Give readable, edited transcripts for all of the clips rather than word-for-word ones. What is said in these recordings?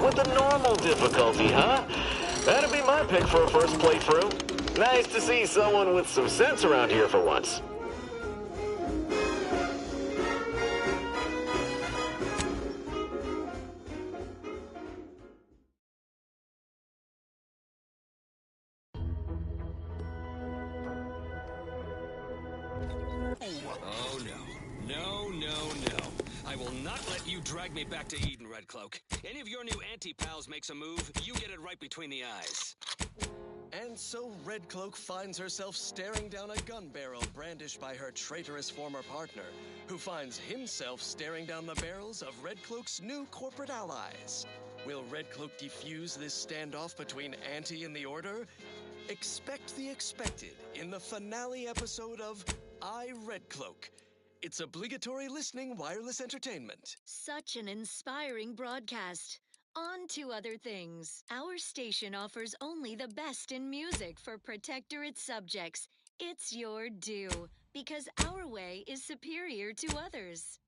went with the normal difficulty, huh? That'd be my pick for a first playthrough. Nice to see someone with some sense around here for once. Oh, no. No, no, no. I will not let you drag me back to Eden, Redcloak. Any of your new anti-pals makes a move, you get it right between the eyes. And so Redcloak finds herself staring down a gun barrel brandished by her traitorous former partner, who finds himself staring down the barrels of Redcloak's new corporate allies. Will Redcloak defuse this standoff between Anti and the Order? Expect the expected in the finale episode of I, Redcloak. It's obligatory listening wireless entertainment. Such an inspiring broadcast. On to other things. Our station offers only the best in music for Protectorate subjects. It's your due, because our way is superior to others.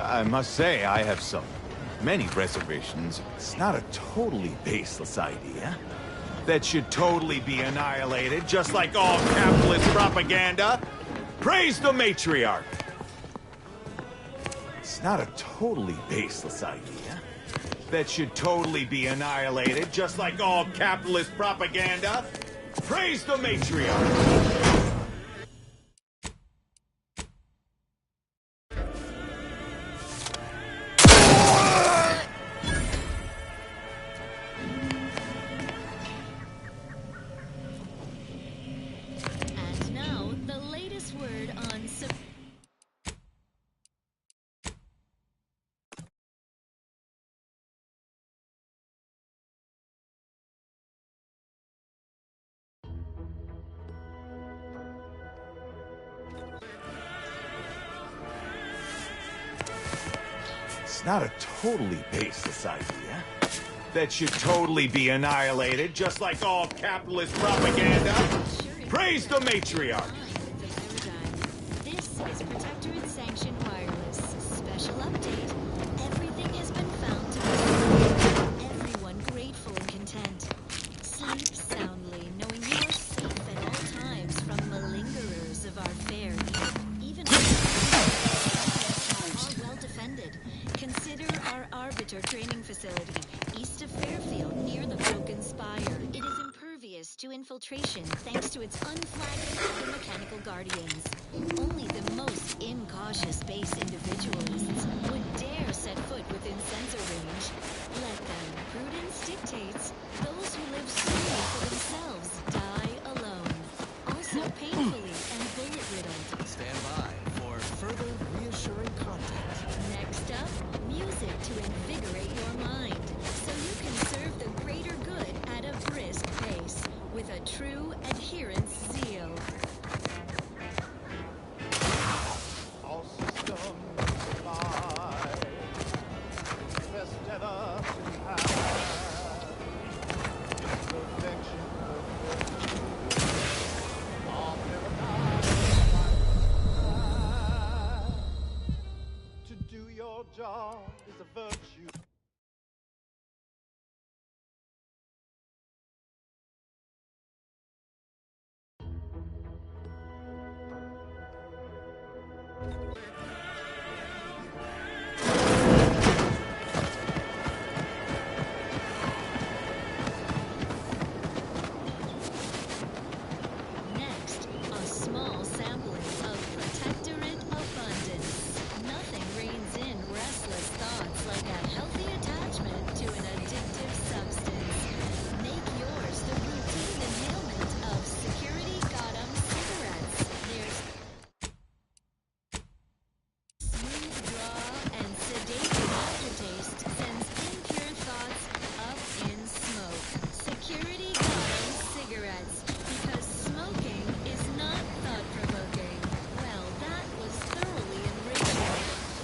I must say, I have many reservations. It's not a totally baseless idea. That should totally be annihilated, just like all capitalist propaganda. Praise the matriarch! It's not a totally baseless idea. That should totally be annihilated, just like all capitalist propaganda. Praise the matriarch! And now, the latest word on... It's not a totally baseless idea. That should totally be annihilated, just like all capitalist propaganda. Praise the matriarch! This is Protectorate Sanctioned Wireless. Special update. Everything has been found to be safe. Everyone grateful and content. Sleep soundly, knowing you are safe at all times from malingerers of our fair. Even are well defended. Consider our Arbiter training facility, east of Fairfield, near the Broken Spire. It is impervious to infiltration thanks to its unflagging mechanical guardians. Only the most incautious base individualists would dare set foot within sensor range. Let them. Prudence dictates. Those who live solely for themselves die alone. Also painfully and bullet-riddled. Stand by for further reassuring content. Next up, music to invigorate your mind, so you can serve the greater good at a brisk pace, with a true adherence zeal. All systems alive. Best ever to have. Perfection. All paradise. To do your job is a virtue. Next, a small sampling of Protectorate abundance. Nothing reins in restless thoughts like a healthy attachment to an addictive substance. Make yours the routine inhalement of Security Gotham cigarettes. There's smooth draw and sedating aftertaste sends impure thoughts up in smoke. Security Gotham cigarettes, because smoking is not thought-provoking. Well, that was thoroughly enriching.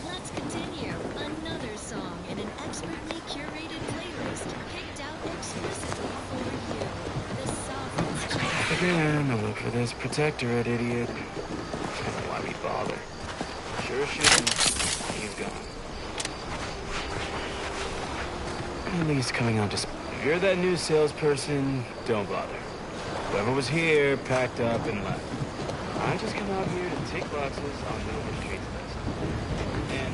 Let's continue. Another song in an expertly curated playlist picked out explicitly for you. The softest Again, to look for this Protectorate idiot. Why we bother? Sure shouldn't. He's gone. At least coming out just... If you're that new salesperson, don't bother. Whoever was here packed up and left. I just come out here to take boxes on the streets list. And...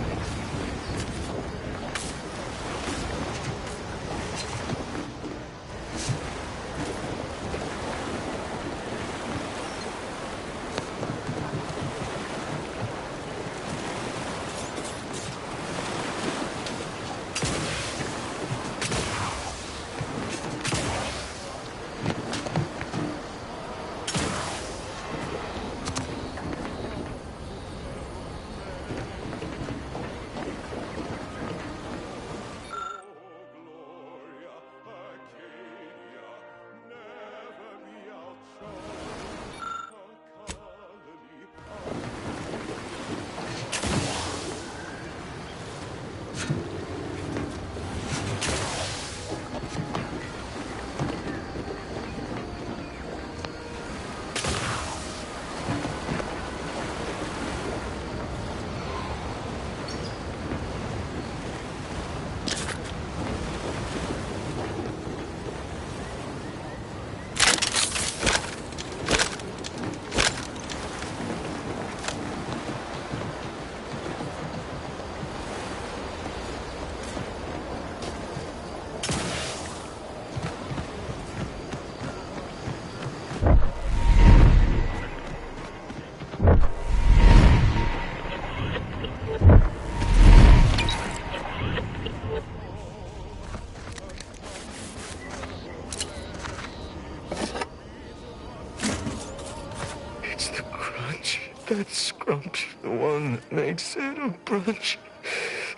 It's the crunch. That scrunch. The one that makes it a brunch.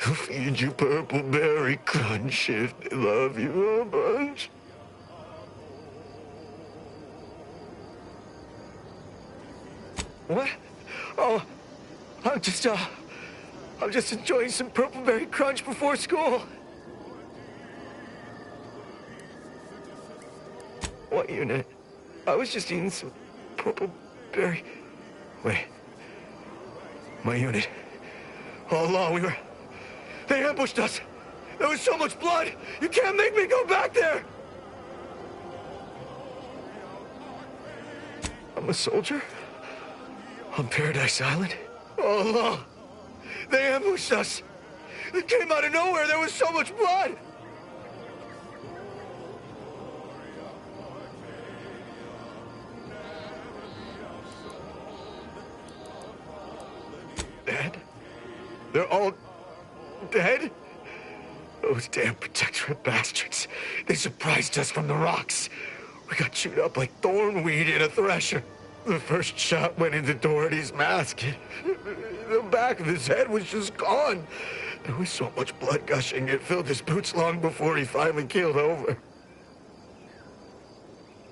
Who feed you purple berry crunch if they love you a bunch. What? Oh, I'm just enjoying some purple-berry crunch before school. What unit? I was just eating some purple-berry... Wait. My unit. All along, They ambushed us. There was so much blood. You can't make me go back there. I'm a soldier. On Paradise Island. All along. They ambushed us. It came out of nowhere. There was so much blood. Dead? They're all dead? Those damn Protectorate bastards. They surprised us from the rocks. We got chewed up like thornweed in a thresher. The first shot went into Doherty's mask. The back of his head was just gone. There was so much blood gushing, it filled his boots long before he finally keeled over.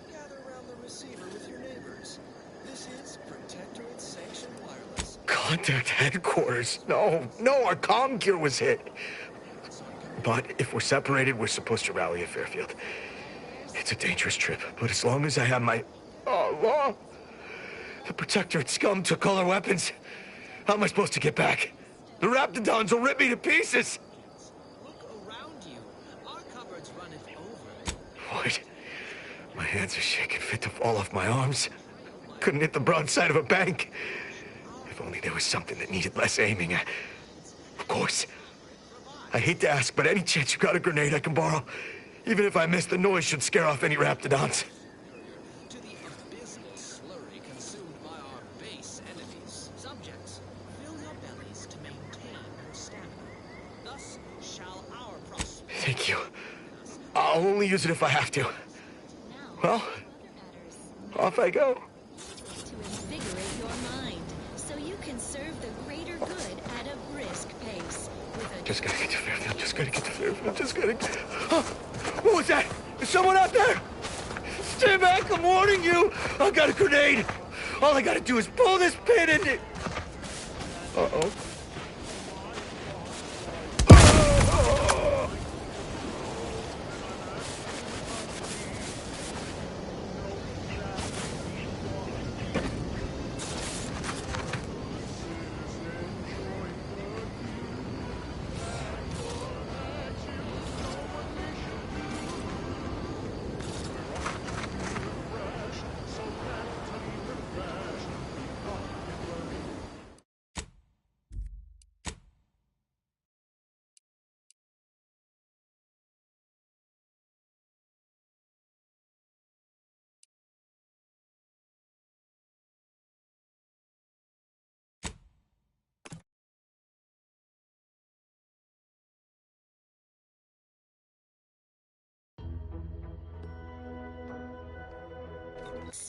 Gather around the receiver with your neighbors. This is Protectorate Sanctioned Wireless. Contact headquarters. No, our comm gear was hit. But if we're separated, we're supposed to rally at Fairfield. It's a dangerous trip, but as long as I have my... Oh, law! The Protectorate scum took all our weapons. How am I supposed to get back? The Raptidons will rip me to pieces! Look around you. Our cupboards runneth over. What? My hands are shaking fit to fall off my arms. Couldn't hit the broadside of a bank. If only there was something that needed less aiming. Of course. I hate to ask, but any chance you got a grenade I can borrow? Even if I miss, the noise should scare off any Raptidons. To the abysmal slurry consumed by our base enemies. Subjects, fill your bellies to maintain your stamina. Thus shall our prosperity... Thank you. I'll only use it if I have to. Well, off I go. To invigorate your mind, so you can serve the greater good at a brisk pace. With a Just gotta get to Fairfield. Just gotta get to Fairfield. Just gotta... Oh, what was that? Is someone out there? Stay back, I'm warning you. I got a grenade. All I gotta do is pull this pin and it... Uh-oh.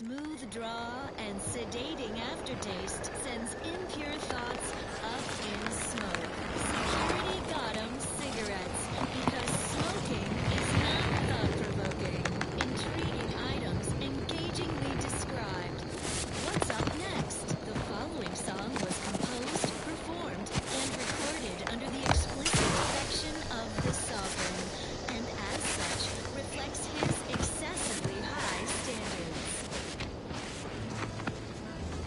smooth draw and sedating aftertaste sends impure thoughts up in smoke. Security got 'em cigarettes, because smoking is not thought-provoking. Intriguing items engagingly described. What's up next? The following song was composed, performed, and recorded under the explicit direction of the Sovereign, and as such, reflects his excessively high standards.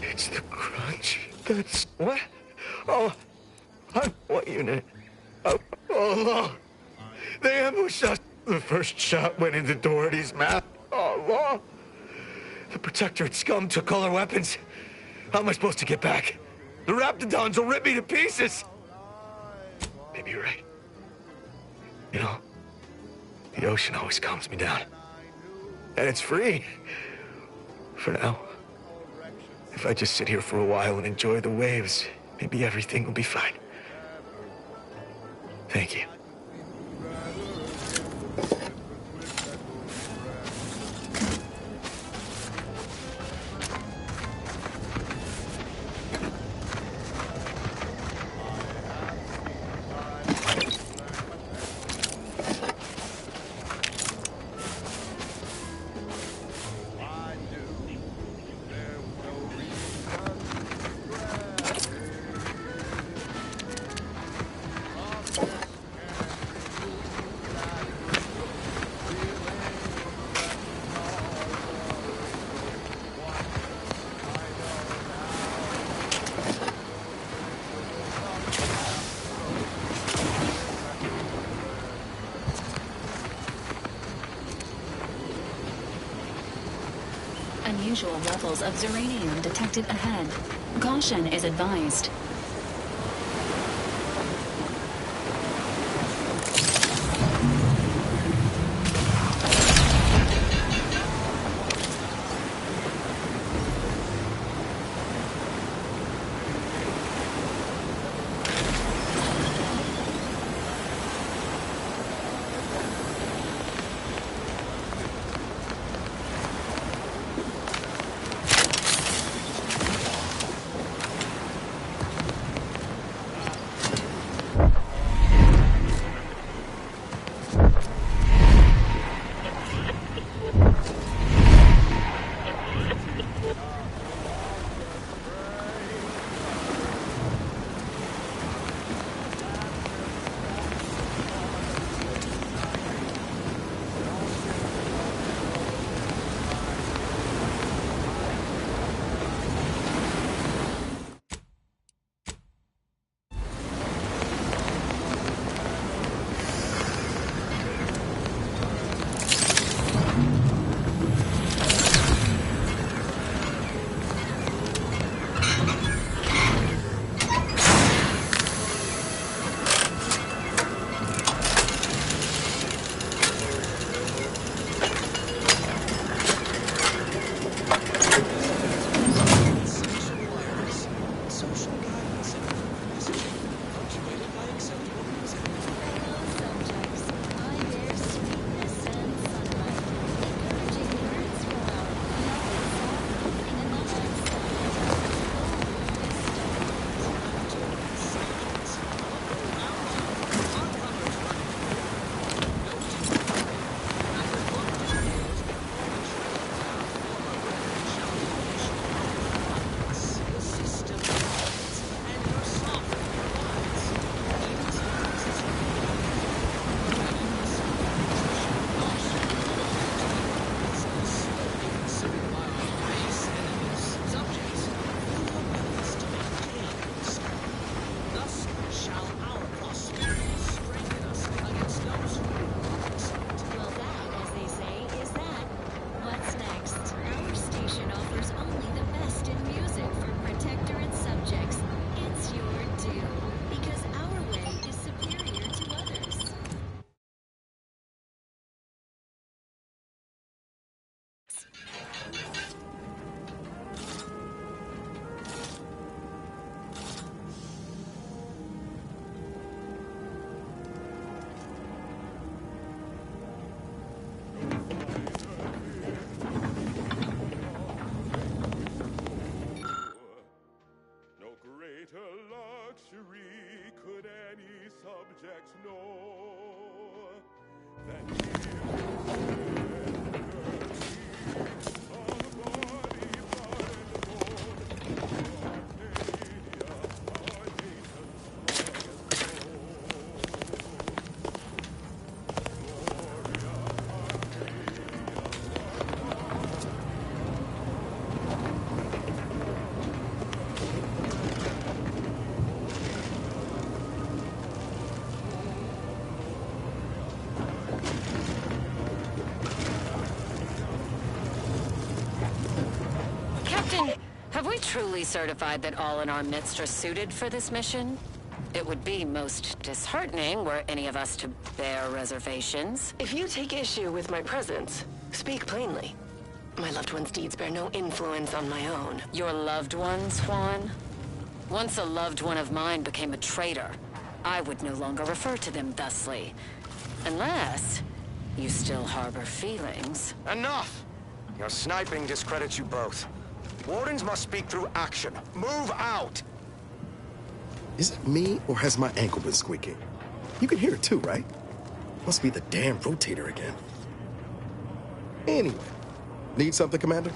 It's the crunch. That's... What? Oh, on what unit? Oh, no. They ambushed us. The first shot went into Doherty's map. Oh, no. The Protectorate scum took all our weapons. How am I supposed to get back? The Raptidons will rip me to pieces. Maybe you're right. You know, the ocean always calms me down. And it's free. For now. If I just sit here for a while and enjoy the waves, maybe everything will be fine. Thank you. unusual levels of Zeranium detected ahead. Caution is advised. Have we truly certified that all in our midst are suited for this mission? It would be most disheartening were any of us to bear reservations. If you take issue with my presence, speak plainly. My loved one's deeds bear no influence on my own. Your loved ones, Juan? Once a loved one of mine became a traitor, I would no longer refer to them thusly. Unless you still harbor feelings. Enough! Your sniping discredits you both. Wardens must speak through action. Move out! Is it me, or has my ankle been squeaking? You can hear it too, right? Must be the damn rotator again. Anyway, need something, Commander?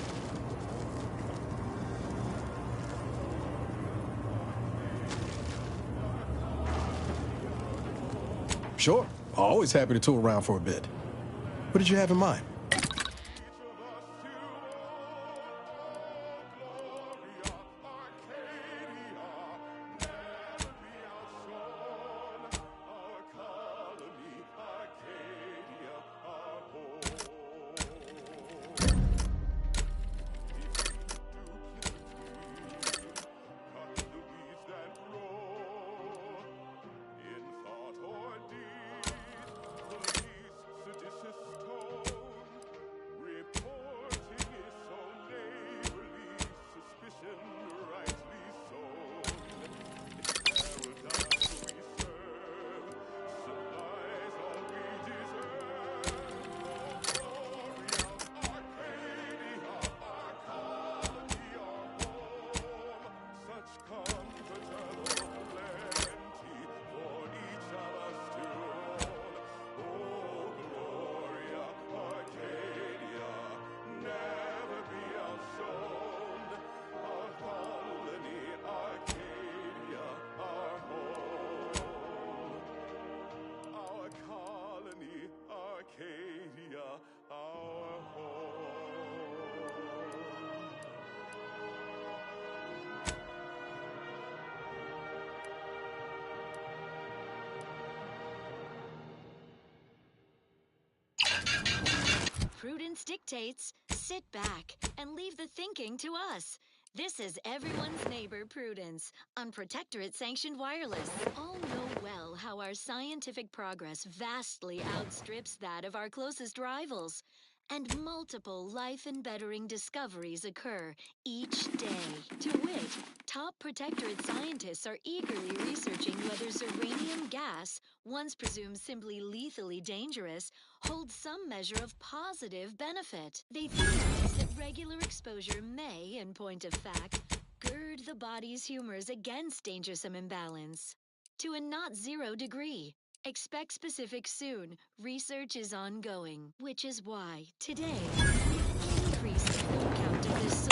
Sure. Always happy to tool around for a bit. What did you have in mind? prudence dictates, sit back and leave the thinking to us. This is everyone's neighbor Prudence on Protectorate Sanctioned Wireless. All know well how our scientific progress vastly outstrips that of our closest rivals, and multiple life-embettering discoveries occur each day. To wit, top Protectorate scientists are eagerly researching whether Zeranium gas, once presumed simply lethally dangerous, holds some measure of positive benefit. They theorize that regular exposure may, in point of fact, gird the body's humors against dangersome imbalance to a not zero degree. Expect specifics soon. Research is ongoing, which is why today increase the full count of this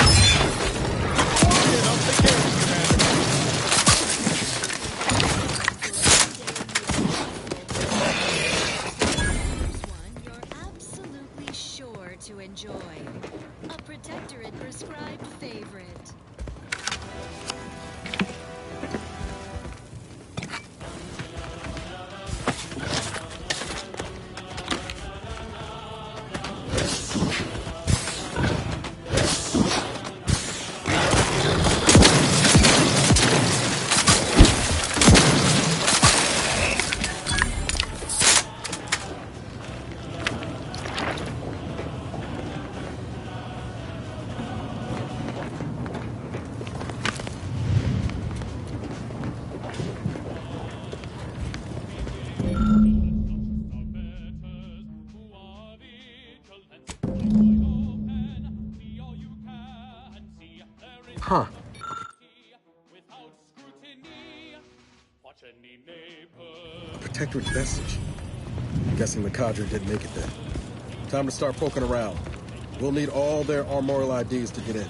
you're absolutely sure to enjoy. A Protectorate prescribed favorite. Huh. A Protectorate vestige. Guessing the cadre didn't make it then. Time to start poking around. We'll need all their armorial IDs to get in.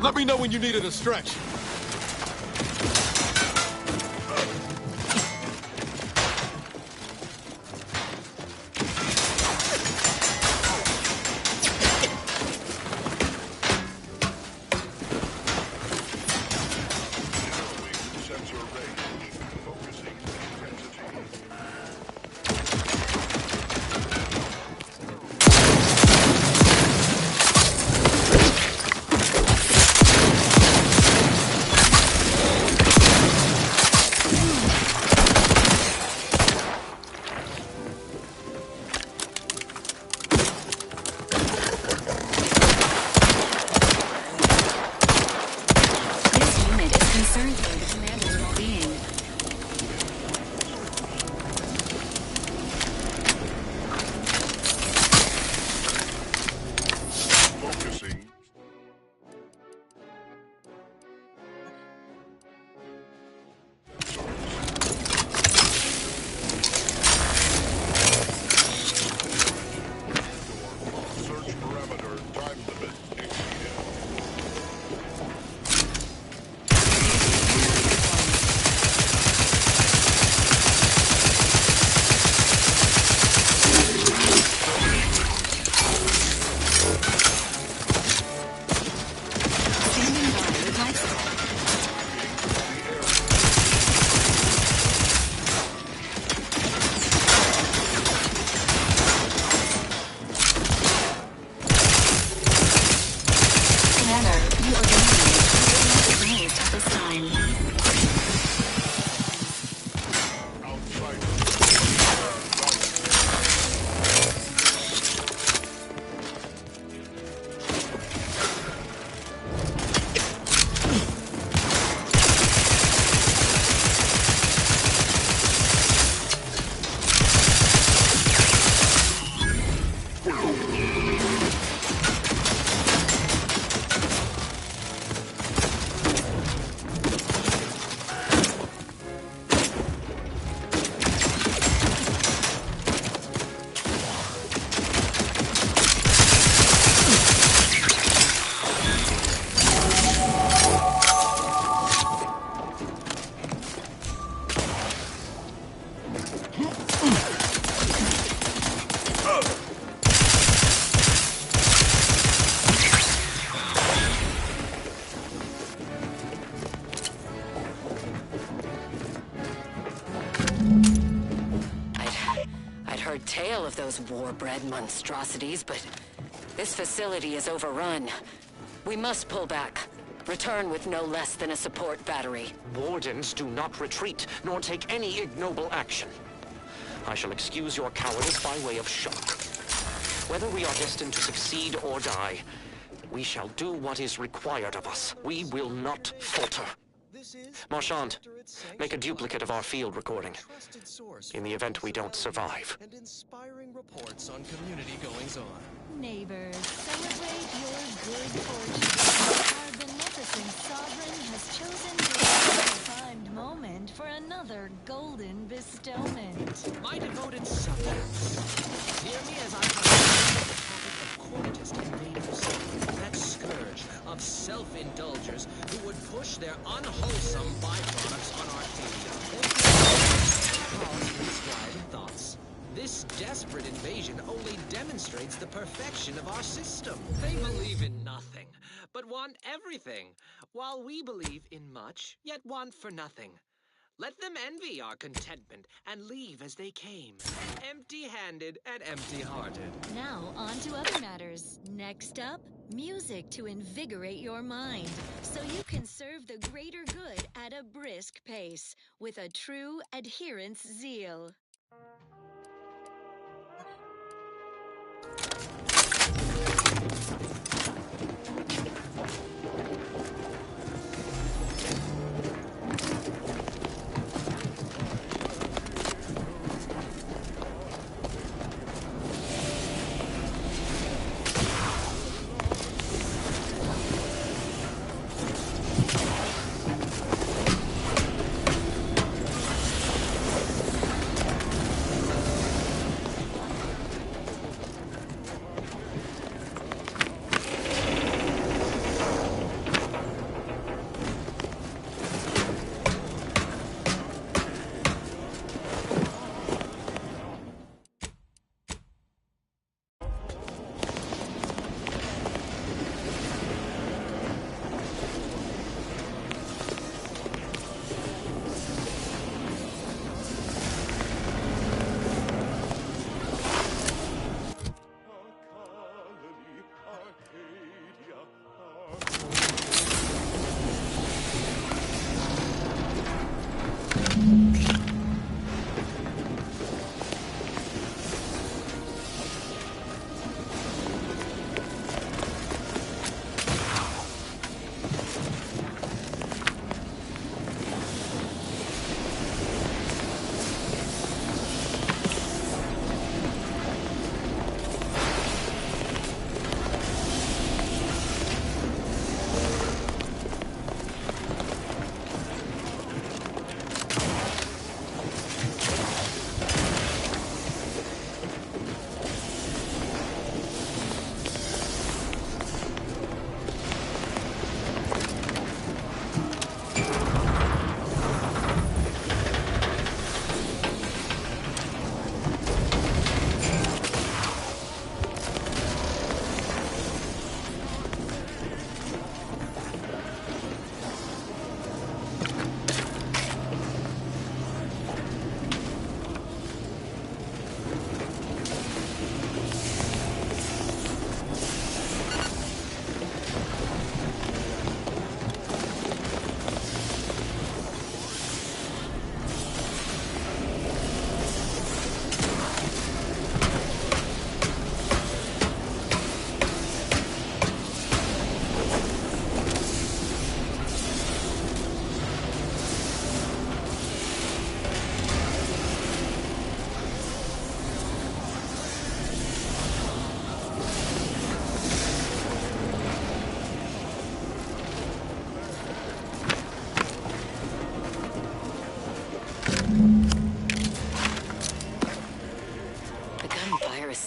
Let me know when you needed a stretch. Tale of those war-bred monstrosities, but this facility is overrun. We must pull back. Return with no less than a support battery. Wardens do not retreat, nor take any ignoble action. I shall excuse your cowardice by way of shock. Whether we are destined to succeed or die, we shall do what is required of us. We will not falter. Marchand, make a duplicate of our field recording, in the event we don't survive. And inspiring reports on community goings-on. Neighbors, celebrate your good fortune. Our beneficent sovereign has chosen this timed moment for another golden bestowment. My devoted subjects, hear me as I talk the topic of cortist invaders, that scourge of self-indulgers who would push their unwholesome byproducts on Arcadia, cause misguided thoughts. This desperate invasion only demonstrates the perfection of our system. They believe in nothing, but want everything, while we believe in much, yet want for nothing. Let them envy our contentment and leave as they came, empty-handed and empty-hearted. Now, on to other matters. Next up, music to invigorate your mind, so you can serve the greater good at a brisk pace, with a true adherence zeal.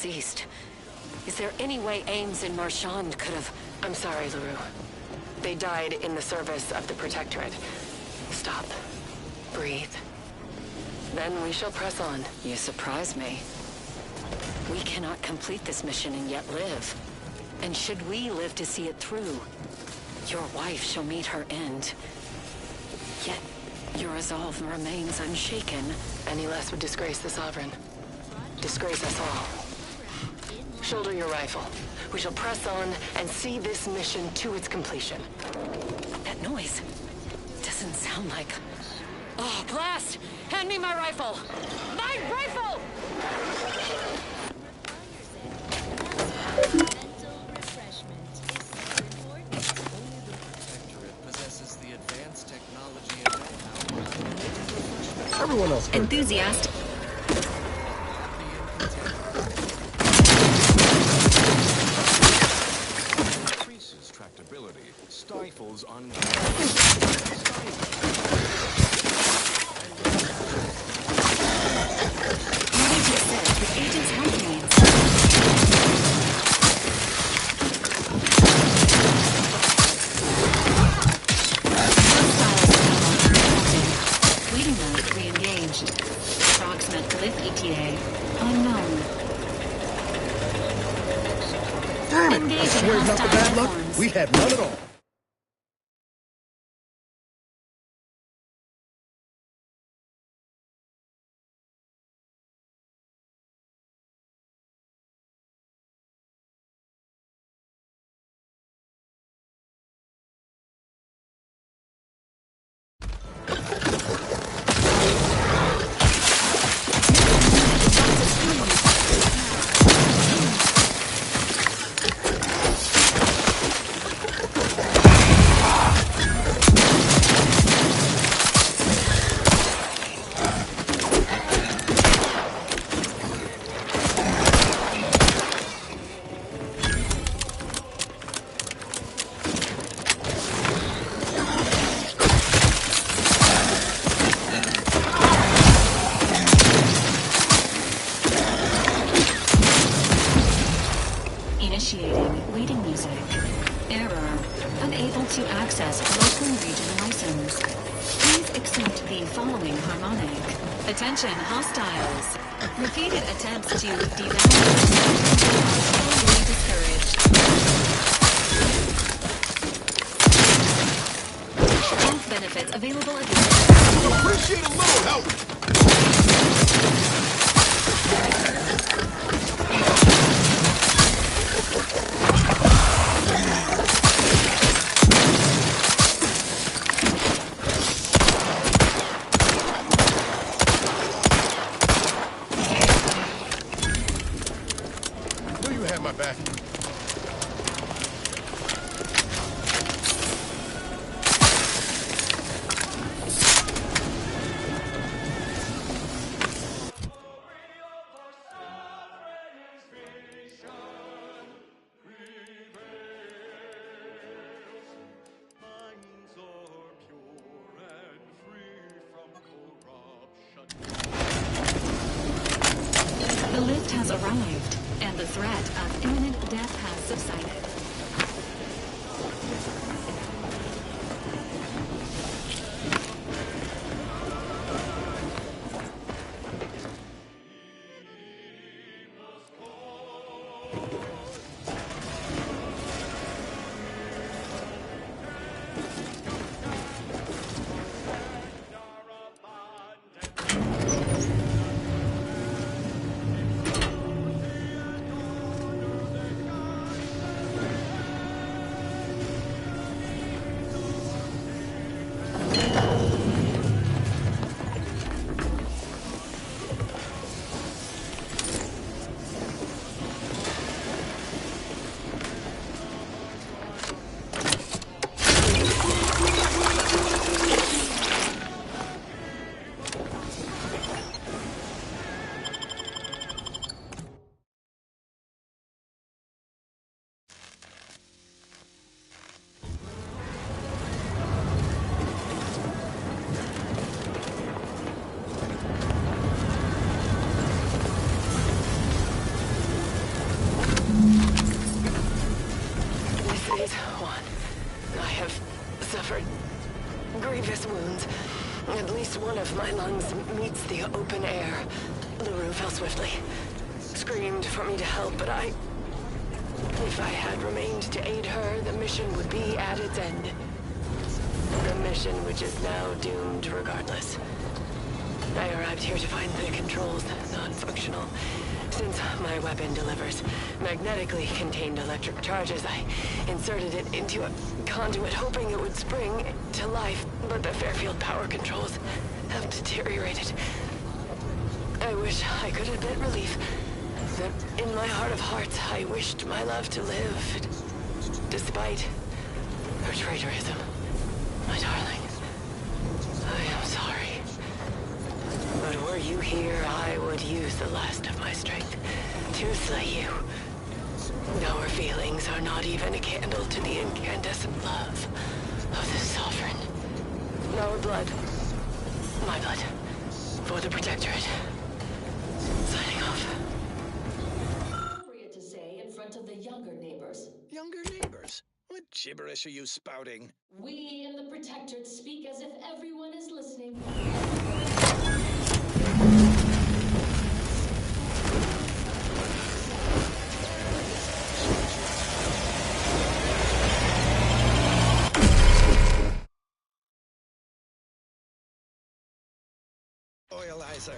deceased. Is there any way Ames and Marchand could have... I'm sorry, LaRue. They died in the service of the Protectorate. Stop. Breathe. Then we shall press on. You surprise me. We cannot complete this mission and yet live. And should we live to see it through, your wife shall meet her end. Yet, your resolve remains unshaken. Any less would disgrace the Sovereign. Disgrace us all. Shoulder your rifle. We shall press on and see this mission to its completion. That noise doesn't sound like... Oh, blast! Hand me my rifle! My rifle! Everyone else. Enthusiastic. Increases tractability, stifles on. Agent's health needs. Waiting mode re-engaged. Approximate lift ETA unknown. Damn it! I Engaging swear not the bad luck. platforms. We had none at all. Initiating waiting music. Error. Unable to access local region license. Please accept the following harmonic. Attention, hostiles. Repeated attempts to devalue are strongly discouraged. Health benefits available at the... Appreciate a little help! Knew you had my back. The lift has arrived, and the threat of imminent death has subsided. of my lungs meets the open air, LaRue fell swiftly. Screamed for me to help, but if I had remained to aid her, the mission would be at its end. The mission which is now doomed regardless. I arrived here to find the controls non-functional. Since my weapon delivers magnetically contained electric charges, I inserted it into a conduit hoping it would spring to life, but the Fairfield power controls have deteriorated. I wish I could admit relief that in my heart of hearts I wished my love to live, despite her traitorism. My darling, I am sorry. But were you here, I would use the last of my strength to slay you. Our feelings are not even a candle to the incandescent love of the Sovereign. Our blood, my blood, for the Protectorate. Signing off. Appropriate to say in front of the younger neighbors. Younger neighbors? What gibberish are you spouting? We in the Protectorate speak as if everyone is listening. Oilizer.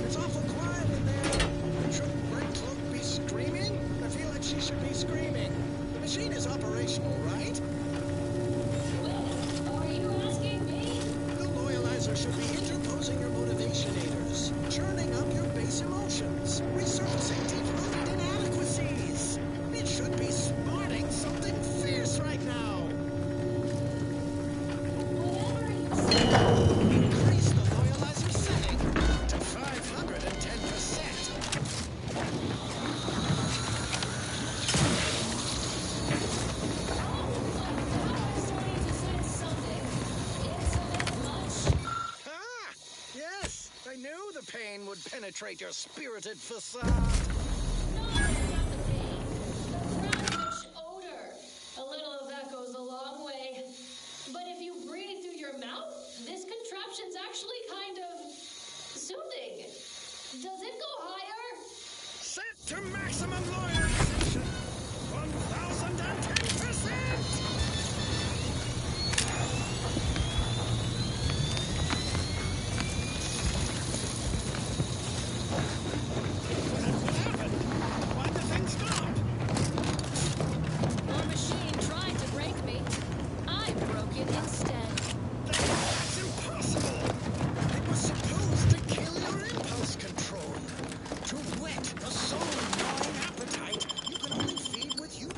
It's awful quiet in there. Shouldn't Red Cloak be screaming? I feel like she should be screaming. The machine is operational, right? Well, are you asking me? The Loyalizer should be interposing your motivationators, churning up your base emotions, resurfacing deep-rooted inadequacies. It should be smarting something fierce right now. Whatever you say. Increase the Loyalizer setting to 510%. Yes, I knew the pain would penetrate your spirited facade. A little of that goes a long way. But if you breathe through your mouth, this contraption's actually kind of soothing. Does it go higher? Set to maximum loyalization. 1010%! What happened? Why did the thing stop? The machine tried to break me. I broke it instead. That's impossible! It was supposed to kill your impulse control. To whet a soul-gnawing appetite you can only feed with you.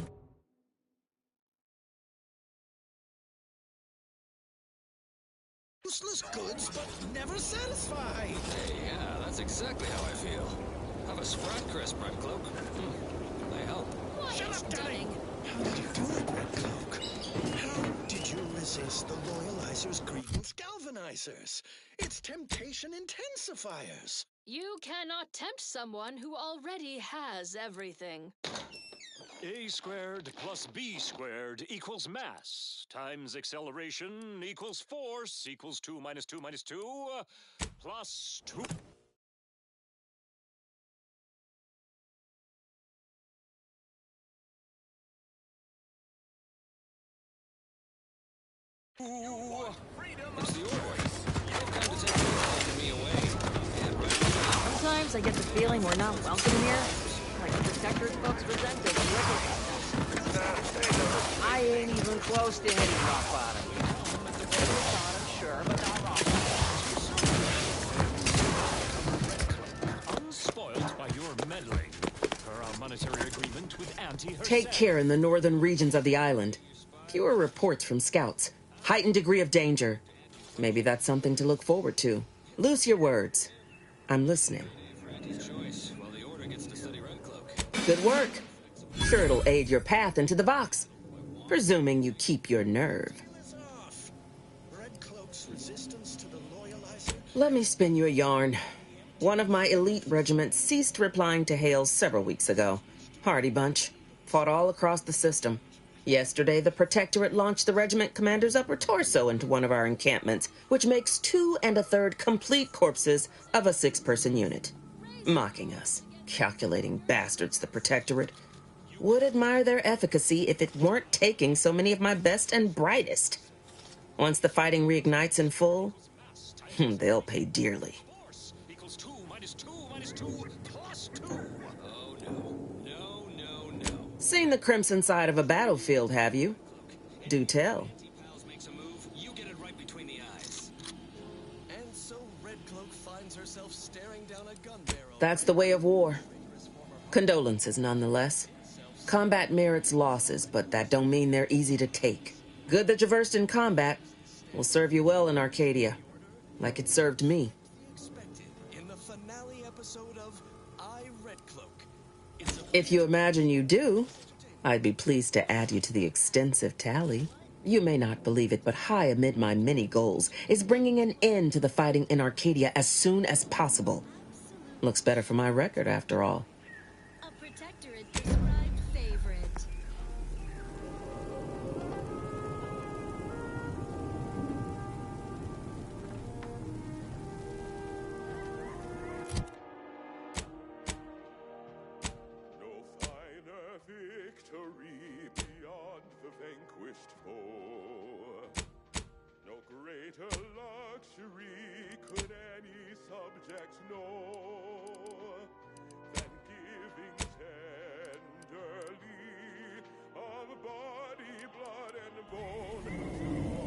Useless goods, but never satisfied. Hey, yeah, that's exactly how I feel. Have a Sprat Crisp, Red Cloak. They help. Shut up, Danny! How did you do it, Red Cloak? How did you resist the Loyalizer's grievance galvanizers? Its temptation intensifiers. You cannot tempt someone who already has everything. A squared plus B squared equals mass times acceleration equals force equals 2 minus 2 minus 2 plus 2. It's the Order. You've come to take me away. Sometimes I get the feeling we're not welcome here. Like the Protectorate folks resent us. I ain't even close to hitting rock bottom. I'm sure, but not rock bottom. Unspoiled by your meddling. Per our monetary agreement with Auntie herself. Take care in the northern regions of the island. Fewer reports from scouts. Heightened degree of danger. Maybe that's something to look forward to. Loose your words. I'm listening. Good work. Sure it'll aid your path into the box. Presuming you keep your nerve. Let me spin you a yarn. One of my elite regiments ceased replying to hails several weeks ago. Hardy bunch. Fought all across the system. Yesterday, the Protectorate launched the regiment commander's upper torso into one of our encampments, which makes 2 1/3 complete corpses of a 6-person unit. Mocking us. Calculating bastards, the Protectorate. Would admire their efficacy if it weren't taking so many of my best and brightest. Once the fighting reignites in full, they'll pay dearly. Equals 2 minus 2 minus 2 plus 2. Oh, no. Seen the crimson side of a battlefield, have you? Do tell. Makes a move, you get it right between the eyes. And so Red Cloak finds herself staring down a gun barrel. That's the way of war. Condolences, nonetheless. Combat merits losses, but that don't mean they're easy to take. Good that you're versed in combat will serve you well in Arcadia, like it served me. In the finale episode of I, Red Cloak. If you imagine you do, I'd be pleased to add you to the extensive tally. You may not believe it, but high amid my many goals is bringing an end to the fighting in Arcadia as soon as possible. Looks better for my record, after all. A Protectorate prescribed favorite. Victory beyond the vanquished foe. No greater luxury could any subject know than giving tenderly of body, blood, and bone to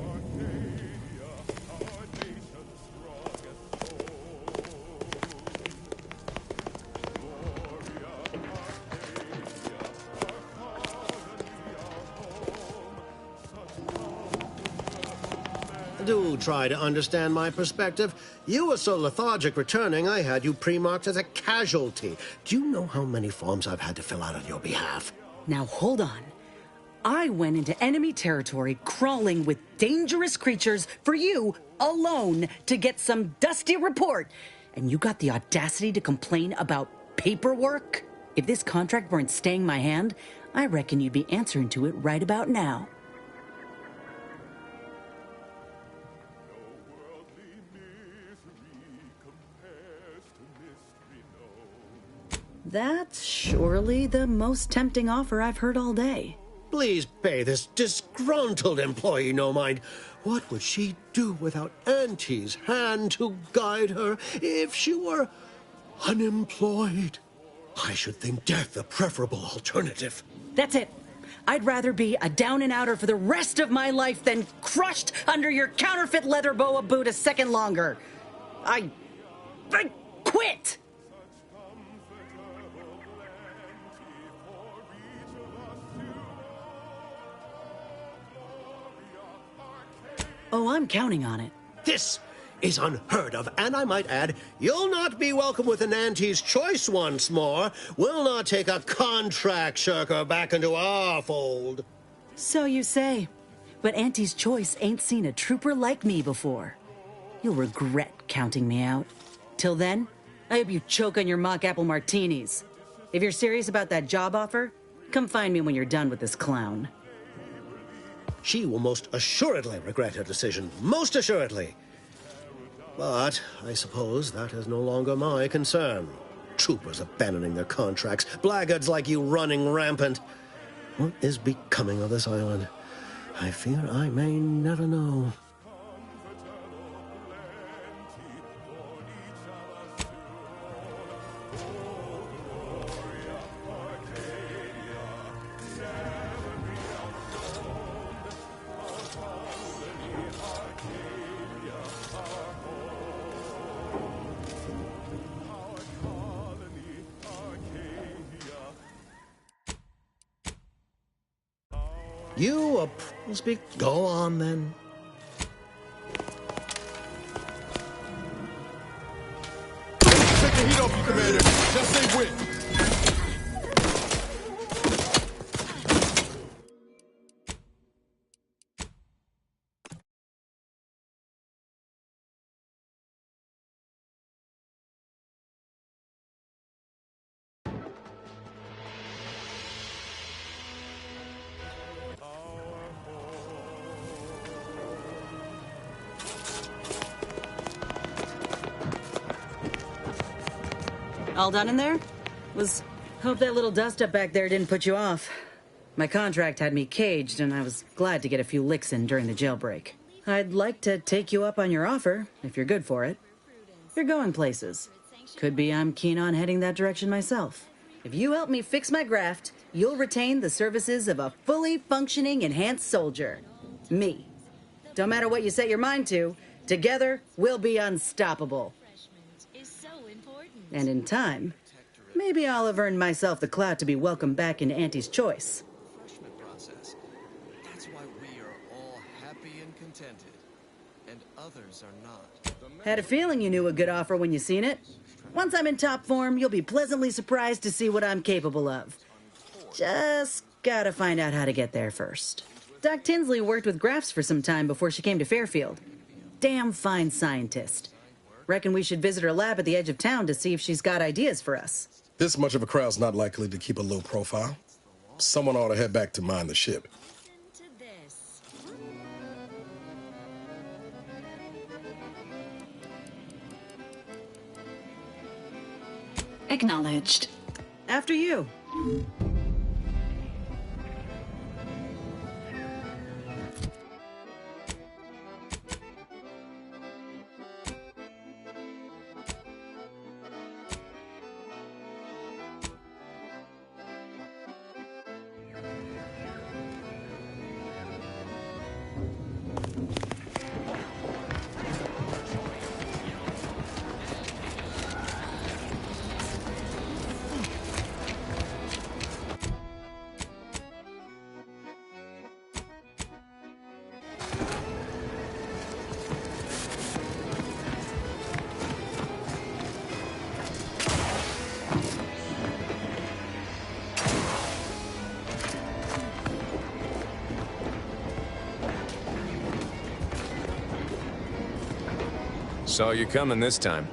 Arcadia, our nation's strongest soul. Gloria Arcadia, our colony, our home, such Do try to understand my perspective. You were so lethargic returning, I had you pre-marked as a casualty. Do you know how many forms I've had to fill out on your behalf? Now hold on. I went into enemy territory crawling with dangerous creatures for you alone to get some dusty report. And you got the audacity to complain about paperwork? If this contract weren't staying my hand, I reckon you'd be answering to it right about now. That's surely the most tempting offer I've heard all day. Please pay this disgruntled employee no mind. What would she do without Auntie's hand to guide her if she were unemployed? I should think death a preferable alternative. That's it. I'd rather be a down-and-outer for the rest of my life than crushed under your counterfeit leather boa boot a second longer. I quit! Oh, I'm counting on it. This is unheard of, and I might add, you'll not be welcome with an Auntie's choice once more. We'll not take a contract shirker back into our fold. So you say. But Auntie's choice ain't seen a trooper like me before. You'll regret counting me out. Till then, I hope you choke on your mock apple martinis. If you're serious about that job offer, come find me when you're done with this clown. She will most assuredly regret her decision. Most assuredly. But I suppose that is no longer my concern. Troopers abandoning their contracts. Blackguards like you running rampant. What is becoming of this island? I fear I may never know. You speak. Go on, then. Take the heat off you, Commander. Just say win. All done in there? Hope that little dust up back there didn't put you off. My contract had me caged, and I was glad to get a few licks in during the jailbreak. I'd like to take you up on your offer, if you're good for it. You're going places. Could be I'm keen on heading that direction myself. If you help me fix my graft, you'll retain the services of a fully functioning enhanced soldier. Me. Don't matter what you set your mind to, together we'll be unstoppable. And in time, maybe I'll have earned myself the clout to be welcomed back into Auntie's choice. That's why we are all happy and contented, and others are not. Had a feeling you knew a good offer when you seen it. Once I'm in top form, you'll be pleasantly surprised to see what I'm capable of. Just gotta find out how to get there first. Doc Tinsley worked with Grafts for some time before she came to Fairfield. Damn fine scientist. Reckon we should visit her lab at the edge of town to see if she's got ideas for us. This much of a crowd's not likely to keep a low profile. Someone ought to head back to mind the ship. Acknowledged. After you. Saw you coming this time.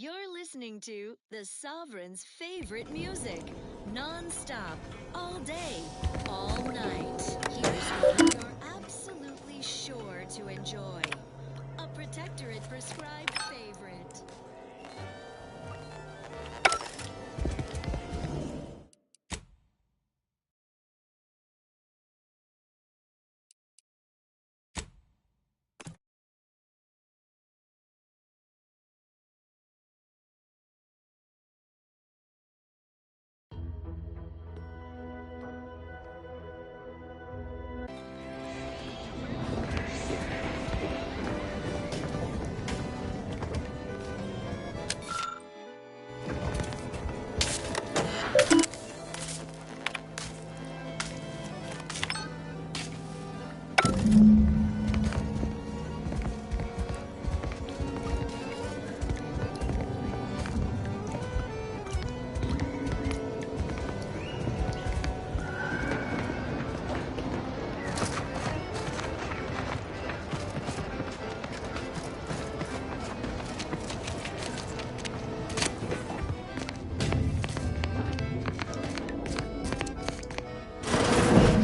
You're listening to the Sovereign's favorite music, non-stop, all day, all night. Here's what you're absolutely sure to enjoy. A Protectorate prescribed favorite.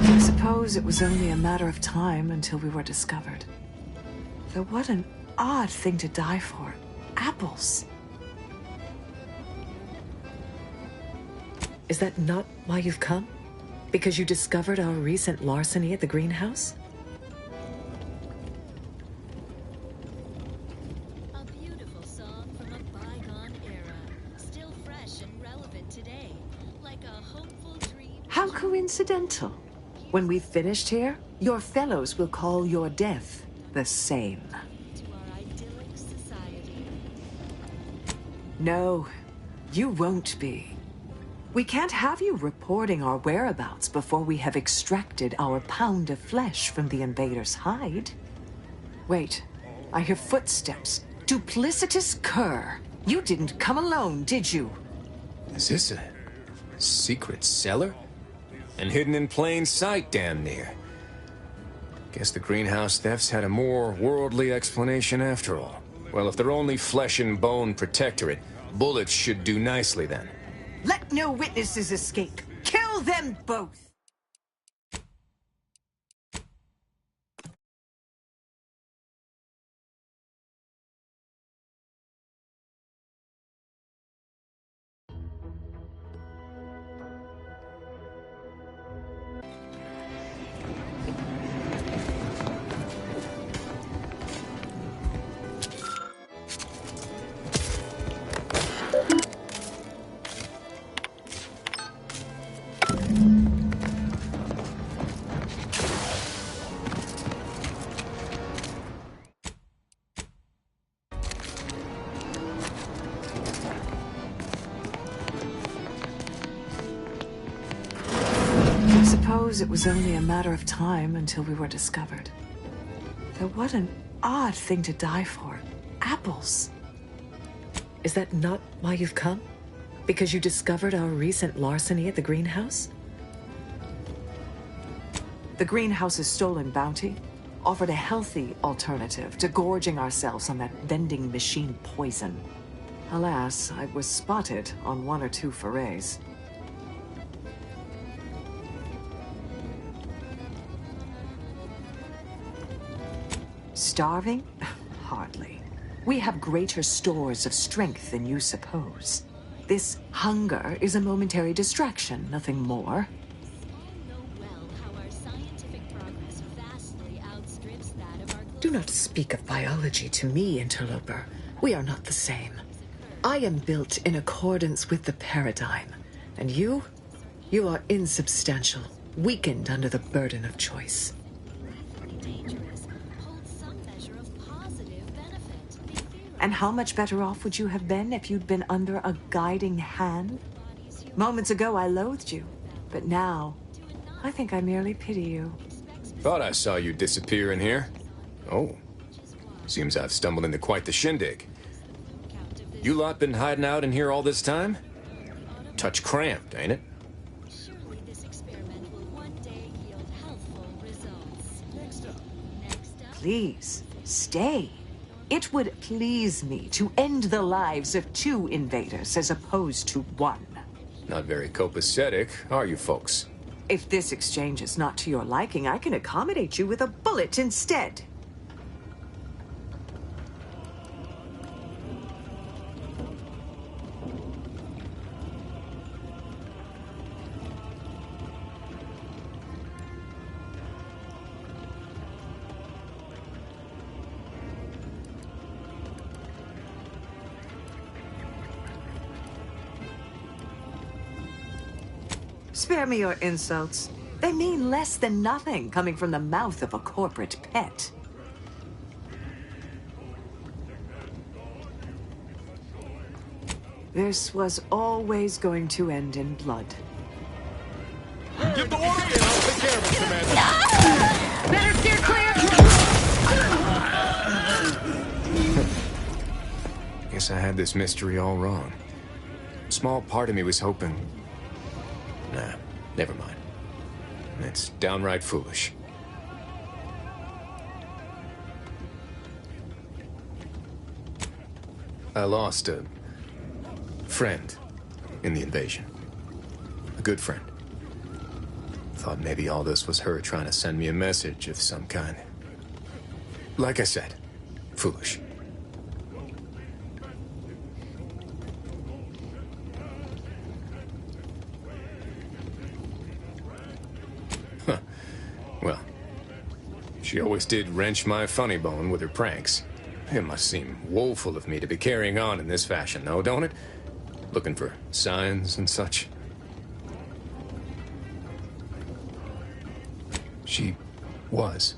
I suppose it was only a matter of time until we were discovered. Though what an odd thing to die for. Apples. Is that not why you've come? Because you discovered our recent larceny at the greenhouse? A beautiful song from a bygone era, still fresh and relevant today, like a hopeful dream. How coincidental. When we've finished here, your fellows will call your death the same. To our idyllic society. No, you won't be. We can't have you reporting our whereabouts before we have extracted our pound of flesh from the invader's hide. Wait, I hear footsteps. Duplicitous cur! You didn't come alone, did you? Is this a secret cellar? And hidden in plain sight, damn near. Guess the greenhouse thefts had a more worldly explanation after all. Well, if they're only flesh and bone protectorate, bullets should do nicely then. Let no witnesses escape. Kill them both! I suppose it was only a matter of time until we were discovered. Though what an odd thing to die for. Apples. Is that not why you've come? Because you discovered our recent larceny at the greenhouse? The greenhouse's stolen bounty offered a healthy alternative to gorging ourselves on that vending machine poison. Alas, I was spotted on 1 or 2 forays. Starving? Hardly. We have greater stores of strength than you suppose. This hunger is a momentary distraction, nothing more. Do not speak of biology to me, interloper. We are not the same. I am built in accordance with the paradigm. And you are insubstantial, weakened under the burden of choice. And how much better off would you have been if you'd been under a guiding hand? Moments ago I loathed you, but now I think I merely pity you. Thought I saw you disappear in here. Oh, seems I've stumbled into quite the shindig. You lot been hiding out in here all this time? Touch cramped, ain't it? Surely this experiment will one day yield healthful results. Next up. Please, stay. It would please me to end the lives of 2 invaders as opposed to 1. Not very copacetic, are you folks? If this exchange is not to your liking, I can accommodate you with a bullet instead. Spare me your insults. They mean less than nothing coming from the mouth of a corporate pet. This was always going to end in blood. Give the order and I'll take care of it, Commander. Better steer clear! Guess I had this mystery all wrong. Small part of me was hoping... Nah, never mind. It's downright foolish. I lost a friend in the invasion. A good friend. Thought maybe all this was her trying to send me a message of some kind. Like I said, foolish. She always did wrench my funny bone with her pranks. It must seem woeful of me to be carrying on in this fashion, though, don't it? Looking for signs and such. She was.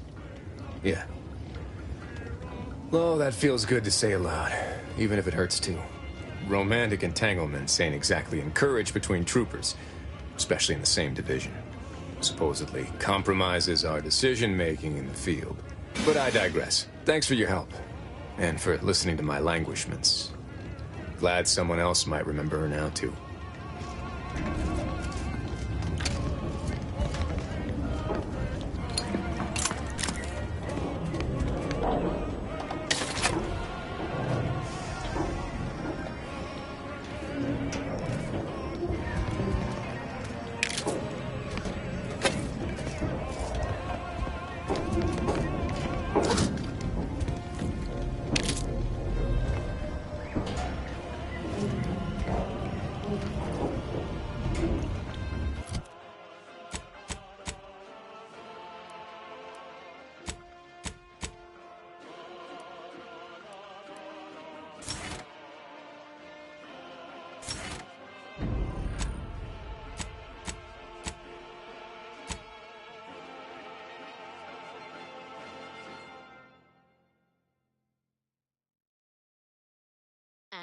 Yeah. Oh, that feels good to say aloud, even if it hurts too. Romantic entanglements ain't exactly encouraged between troopers, especially in the same division. Supposedly compromises our decision-making in the field. But I digress. Thanks for your help. And for listening to my languishments. Glad someone else might remember her now, too.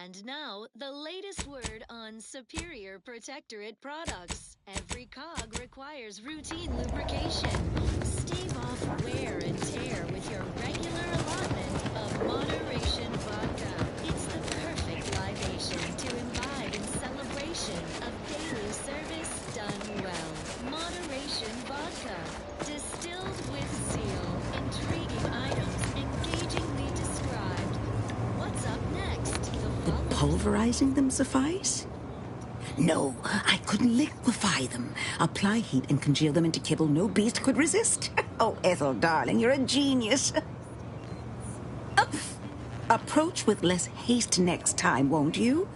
And now, the latest word on Superior Protectorate products. Every cog requires routine lubrication. Stave off wear and tear with your regular allotment of Moderation Vodka. It's the perfect libation to imbibe in celebration of daily service done well. Moderation Vodka. Distilled with zeal. Intriguing items engagingly described. What's up next? Pulverizing them suffice? No, I couldn't liquefy them. Apply heat and congeal them into kibble no beast could resist. Oh, Ethel, darling, you're a genius. Approach with less haste next time, won't you?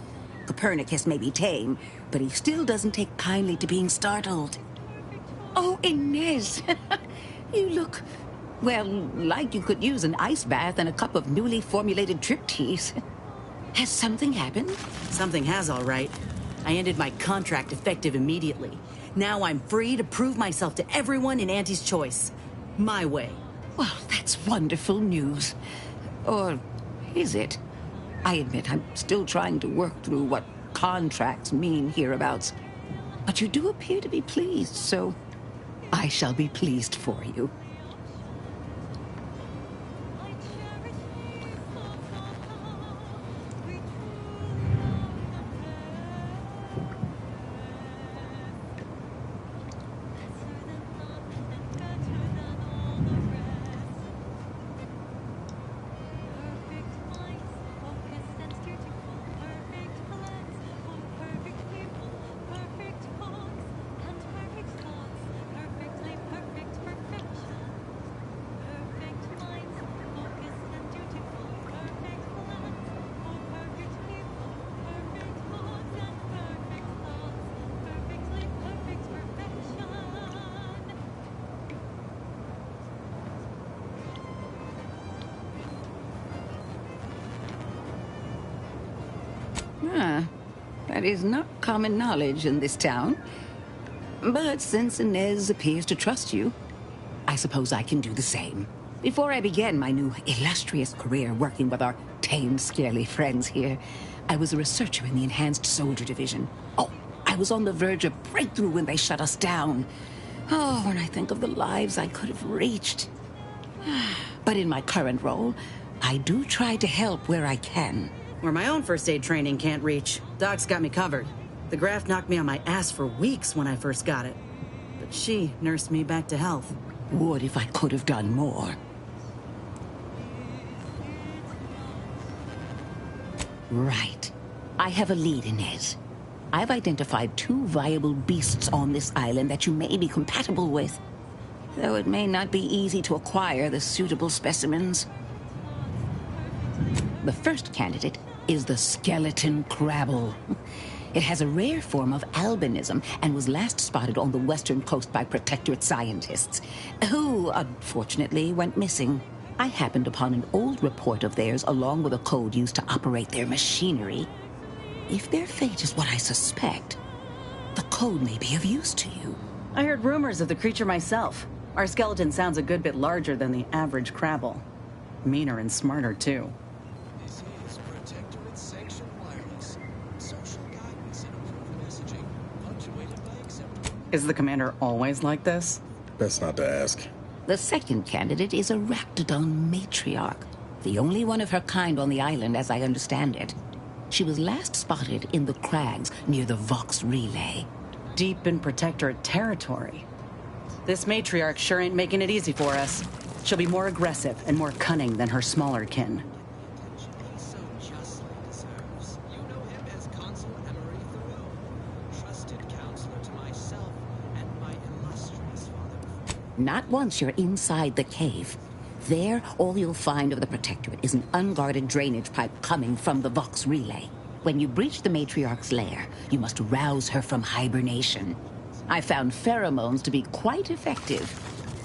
Copernicus may be tame, but he still doesn't take kindly to being startled. Oh, Inez, you look, well, like you could use an ice bath and a cup of newly formulated trip teas. Has something happened? Something has, all right. I ended my contract effective immediately. Now I'm free to prove myself to everyone in Auntie's Choice. My way. Well, that's wonderful news. Or is it? I admit I'm still trying to work through what contracts mean hereabouts. But you do appear to be pleased, so I shall be pleased for you. That is not common knowledge in this town. But since Inez appears to trust you, I suppose I can do the same. Before I began my new illustrious career working with our tame, scaly friends here, I was a researcher in the Enhanced Soldier Division. Oh, I was on the verge of breakthrough when they shut us down. Oh, when I think of the lives I could have reached. But in my current role, I do try to help where I can. Where my own first aid training can't reach, Doc's got me covered. The graft knocked me on my ass for weeks when I first got it. But she nursed me back to health. Would if I could have done more. Right. I have a lead, Inez. I've identified 2 viable beasts on this island that you may be compatible with. Though it may not be easy to acquire the suitable specimens. The first candidate is the skeleton crabble. It has a rare form of albinism and was last spotted on the western coast by Protectorate scientists, who, unfortunately, went missing. I happened upon an old report of theirs along with a code used to operate their machinery. If their fate is what I suspect, the code may be of use to you. I heard rumors of the creature myself. Our skeleton sounds a good bit larger than the average Crabble. Meaner and smarter, too. This is Protectorate Sanctioned Wireless. Social guidance and approved messaging, punctuated by acceptable... Is the commander always like this? Best not to ask. The second candidate is a Raptidon matriarch, the only one of her kind on the island as I understand it. She was last spotted in the crags near the Vox Relay. Deep in Protectorate territory. This matriarch sure ain't making it easy for us. She'll be more aggressive and more cunning than her smaller kin. He so justly deserves. You know him as Consul Emery Thoreau, trusted counselor to myself and my illustrious father. Not once you're inside the cave. There, all you'll find of the Protectorate is an unguarded drainage pipe coming from the Vox Relay. When you breach the matriarch's lair, you must rouse her from hibernation. I found pheromones to be quite effective.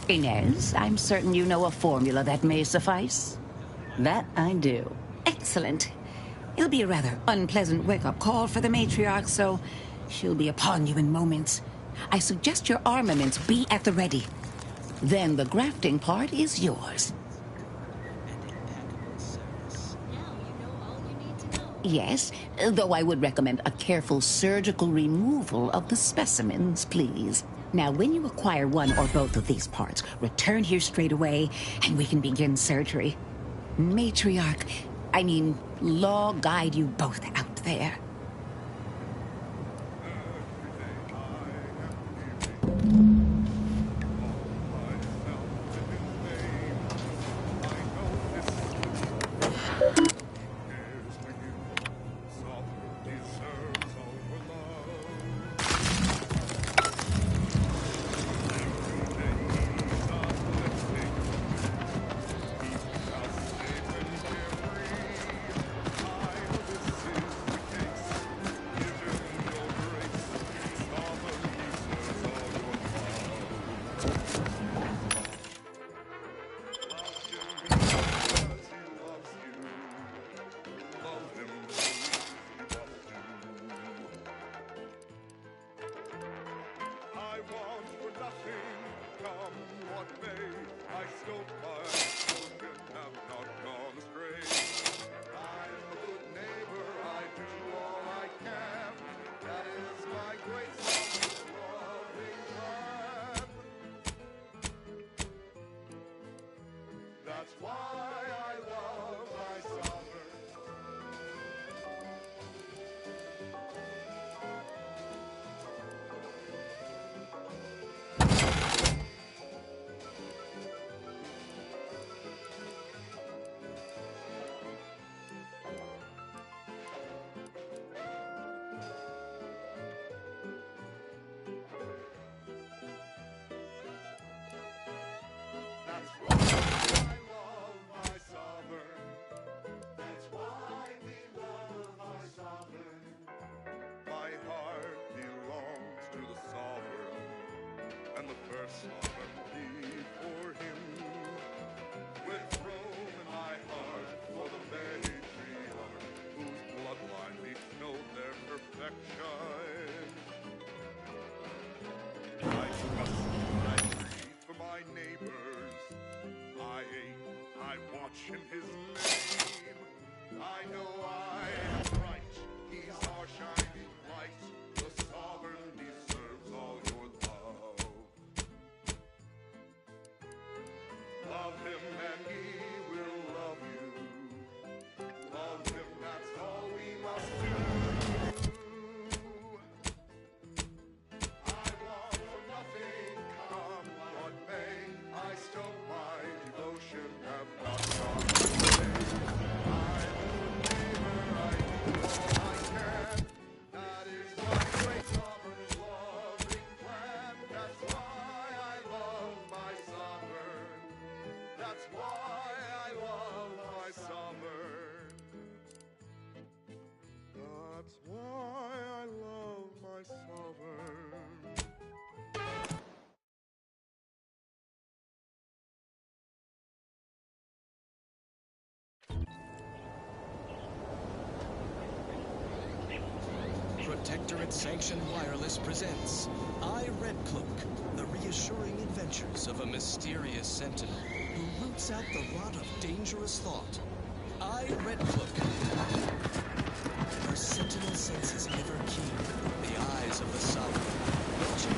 Inez, I'm certain you know a formula that may suffice. That I do. Excellent. It'll be a rather unpleasant wake-up call for the matriarch, so she'll be upon you in moments. I suggest your armaments be at the ready. Then the grafting part is yours. Yes, though I would recommend a careful surgical removal of the specimens, please. Now, when you acquire one or both of these parts, return here straight away, and we can begin surgery. Law guide you both out there. In his name, I know I am right. He's our shining light. The sovereign deserves all your love. Love him and he will love you. Love him, that's all we must do. I want for nothing, come what may. I stoke my devotion, have not gone away. I'm a neighbor, I do all I can. That is my great sovereign loving plan. That's why I love my sovereign. That's why I love my sovereign. That's why I love Protectorate Sanctioned Wireless presents I, Red Cloak, the reassuring adventures of a mysterious sentinel who roots out the rot of dangerous thought. I, Red Cloak. Her sentinel senses ever keen, the eyes of the sovereign, watching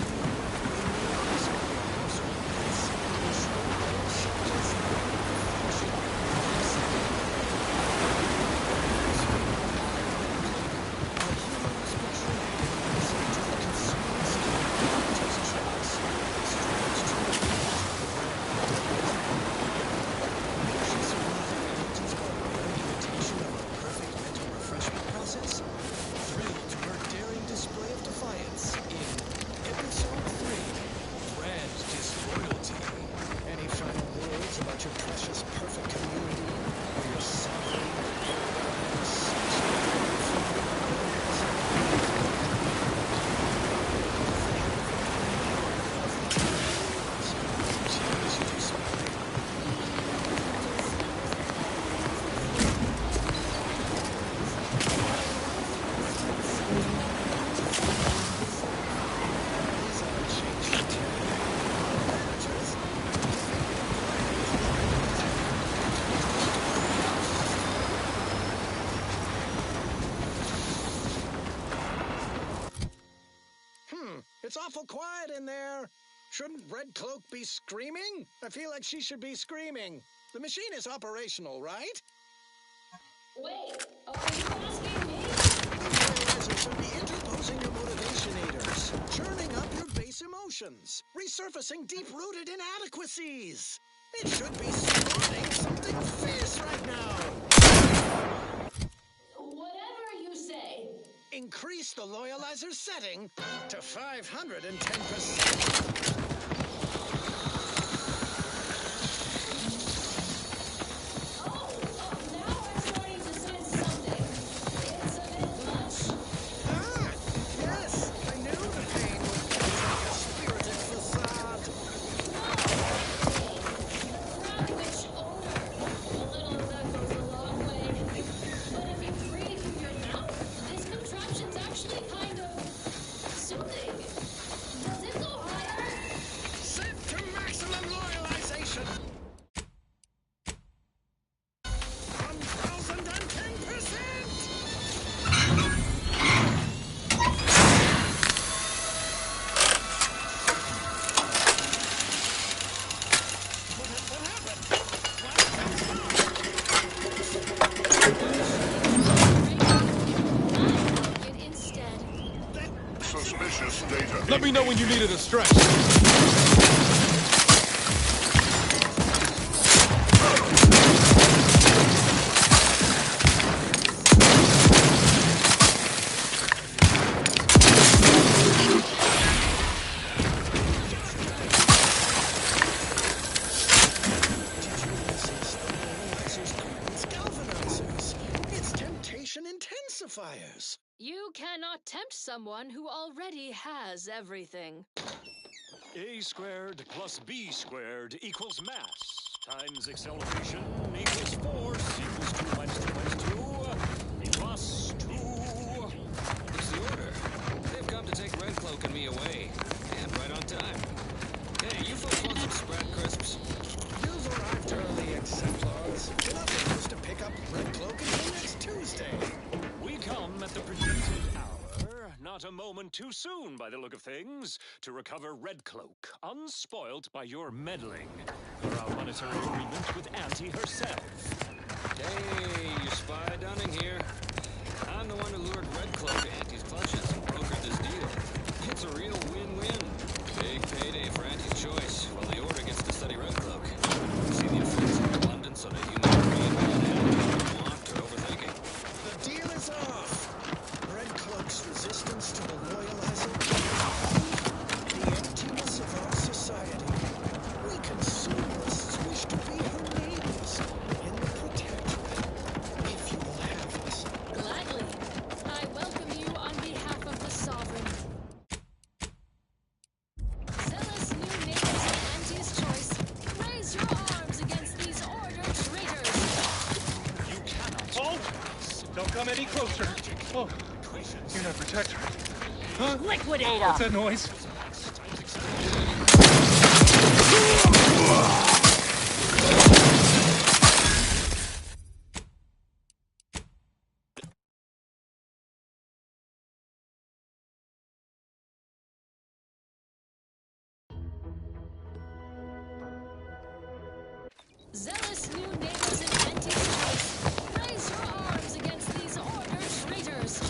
It's awful quiet in there. Shouldn't Red Cloak be screaming? I feel like she should be screaming. The machine is operational, right? Wait, are you asking me? Realizers should be interposing your motivationators, churning up your base emotions, resurfacing deep-rooted inadequacies. It should be spawning something fierce right now. Whatever you say. Increase the loyalizer setting to 510%. Let me know when you needed a stretch. It's temptation intensifiers. You cannot tempt someone who already has everything. A squared plus B squared equals mass times acceleration equals force equals 2 minus 2 minus 2 plus 2. It's the order. They've come to take Red Cloak and me away. And right on time. Hey, you folks want some Sprat Crisps? You've arrived early, exemplars. You're not supposed to pick up Red Cloak until next Tuesday. We come at the predicted hour, not a moment too soon by the look of things, to recover Red Cloak, unspoilt by your meddling, for our monetary agreement with Auntie herself. Hey, you spy Dunning here. I'm the one who lured Red Cloak to Auntie's clutches and brokered this deal. It's a real win-win. Big payday for Auntie's choice, while the Order gets to study Red Cloak. See the effects of abundance on a human brain and want or overthinking. The deal is off. Red Cloak's resistance to the loyalizer. The emptiness of our society. We consumerists wish to be her neighbors in the Protectorate. If you will have us. Gladly. I welcome you on behalf of the Sovereign. Zealous new neighbors of Auntie's choice, raise your arms against these Order traitors. You cannot. Halt! Don't come any closer. Oh. You're not Protector. Huh? Liquidator! What's that noise? Zealous new neighbors in Anti's choice. Raise your arms against these order traitors.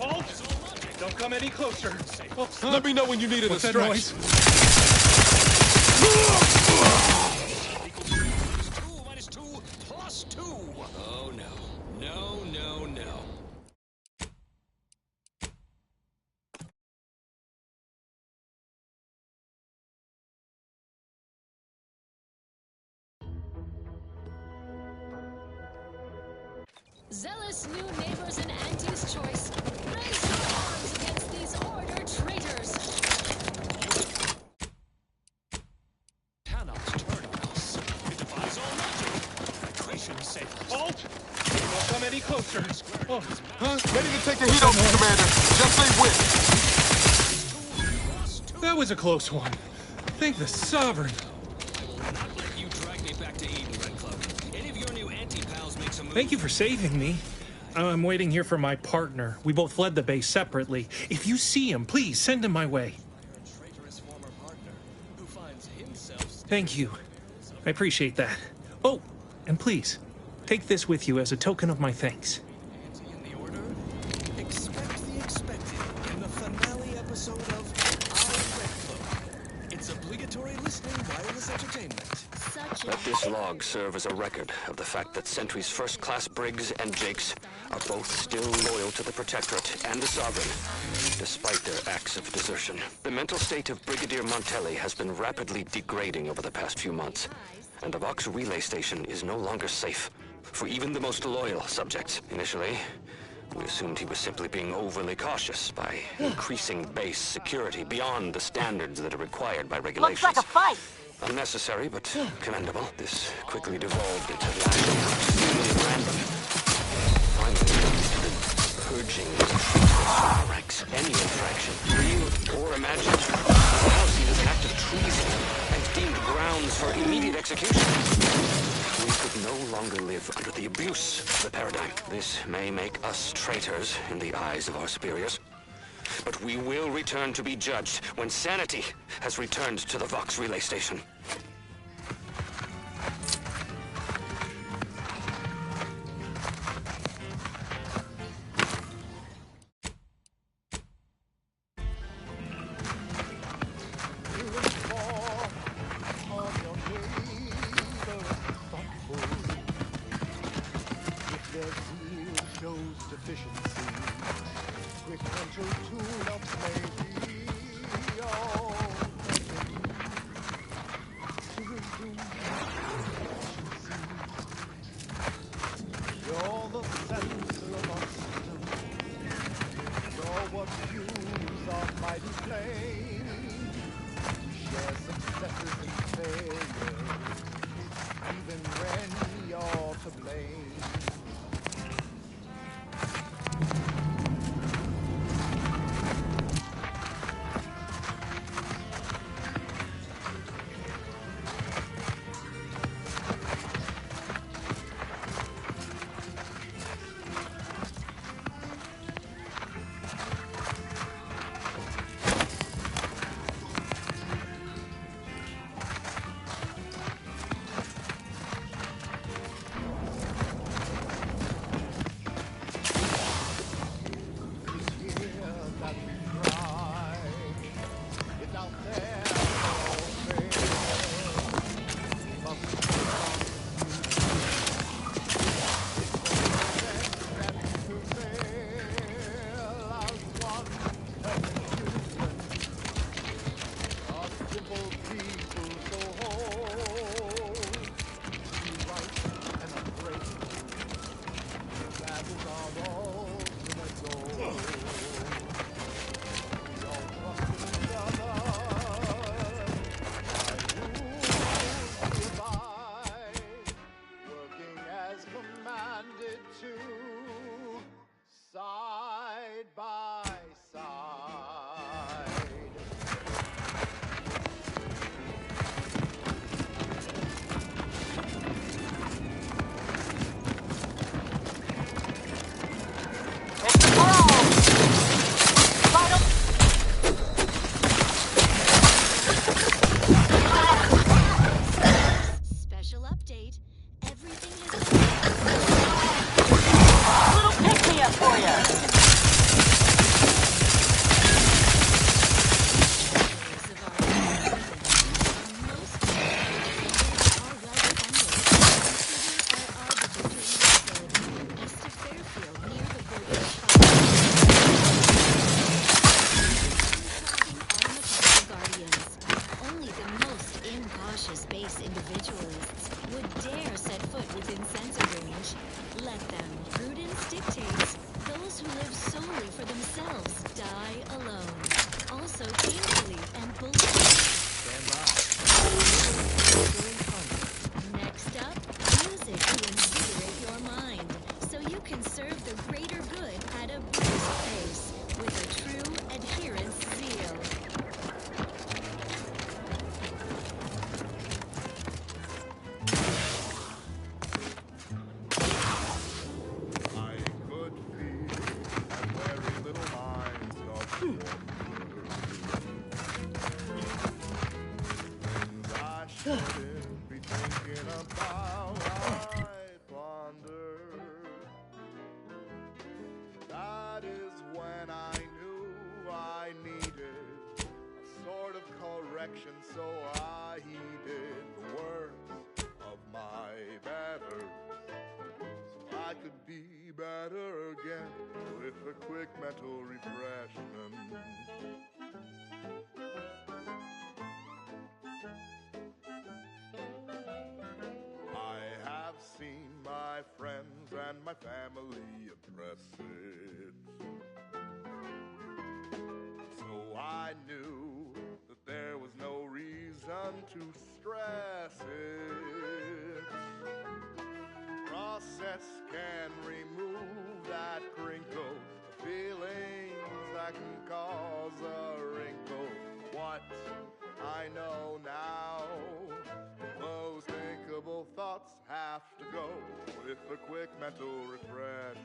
Halt! Don't come any closer. Oh, Let me know when you need it to what's that stretch. noise? -2 plus 2. Oh no. No, no, no. Zealous new neighbors in Anti's choice. Raise your arms against these order traitors. Cannot turn on us. It defies all logic. Creation saved us. Halt! Don't come any closer. Oh, Huh? Ready to take the heat off you, Commander. Just say when. that was a close one. Thank the Sovereign. Not let you drag me back to Eden, Red Cloak. Any of your new anti-pals make some moves? Thank you for saving me. I'm waiting here for my partner. We both fled the base separately. If you see him, please send him my way. Thank you. I appreciate that. Oh, and please, take this with you as a token of my thanks. Expect the expected in the finale episode of Our Red Cloak. It's obligatory listening wireless entertainment. Let this log serve as a record of the fact that Sentry's first-class Briggs and Jakes are both still loyal to the Protectorate and the Sovereign, despite their acts of desertion. The mental state of Brigadier Montelli has been rapidly degrading over the past few months, and the Vox relay station is no longer safe for even the most loyal subjects. Initially, we assumed he was simply being overly cautious by increasing base security beyond the standards that are required by regulations. Looks like a fight! Unnecessary, but commendable. This quickly devolved into lashing out, seemingly random. Finally, the purging of traitors from our ranks. Any infraction, real or imagined, is now seen as an act of treason and deemed grounds for immediate execution. We could no longer live under the abuse of the paradigm. This may make us traitors in the eyes of our superiors, but we will return to be judged when sanity has returned to the Vox relay station. specialists would dare set foot within sensor range. Let them. Prudence dictates those who live solely for themselves die alone. Also painfully and believably. Stand by. Next up, music to invigorate your mind, so you can serve the greater good at a brisk pace with a true adherence zeal. That is when I knew I needed a sort of correction, so I heeded the words of my betters, so I could be better again with a quick mental refreshment. I have seen my friends and my family address it, so I knew that there was no reason to stress it. Process can remove that crinkle, the feelings that can cause a wrinkle. What I know now, those thinkable thoughts have to go with a quick mental refreshment.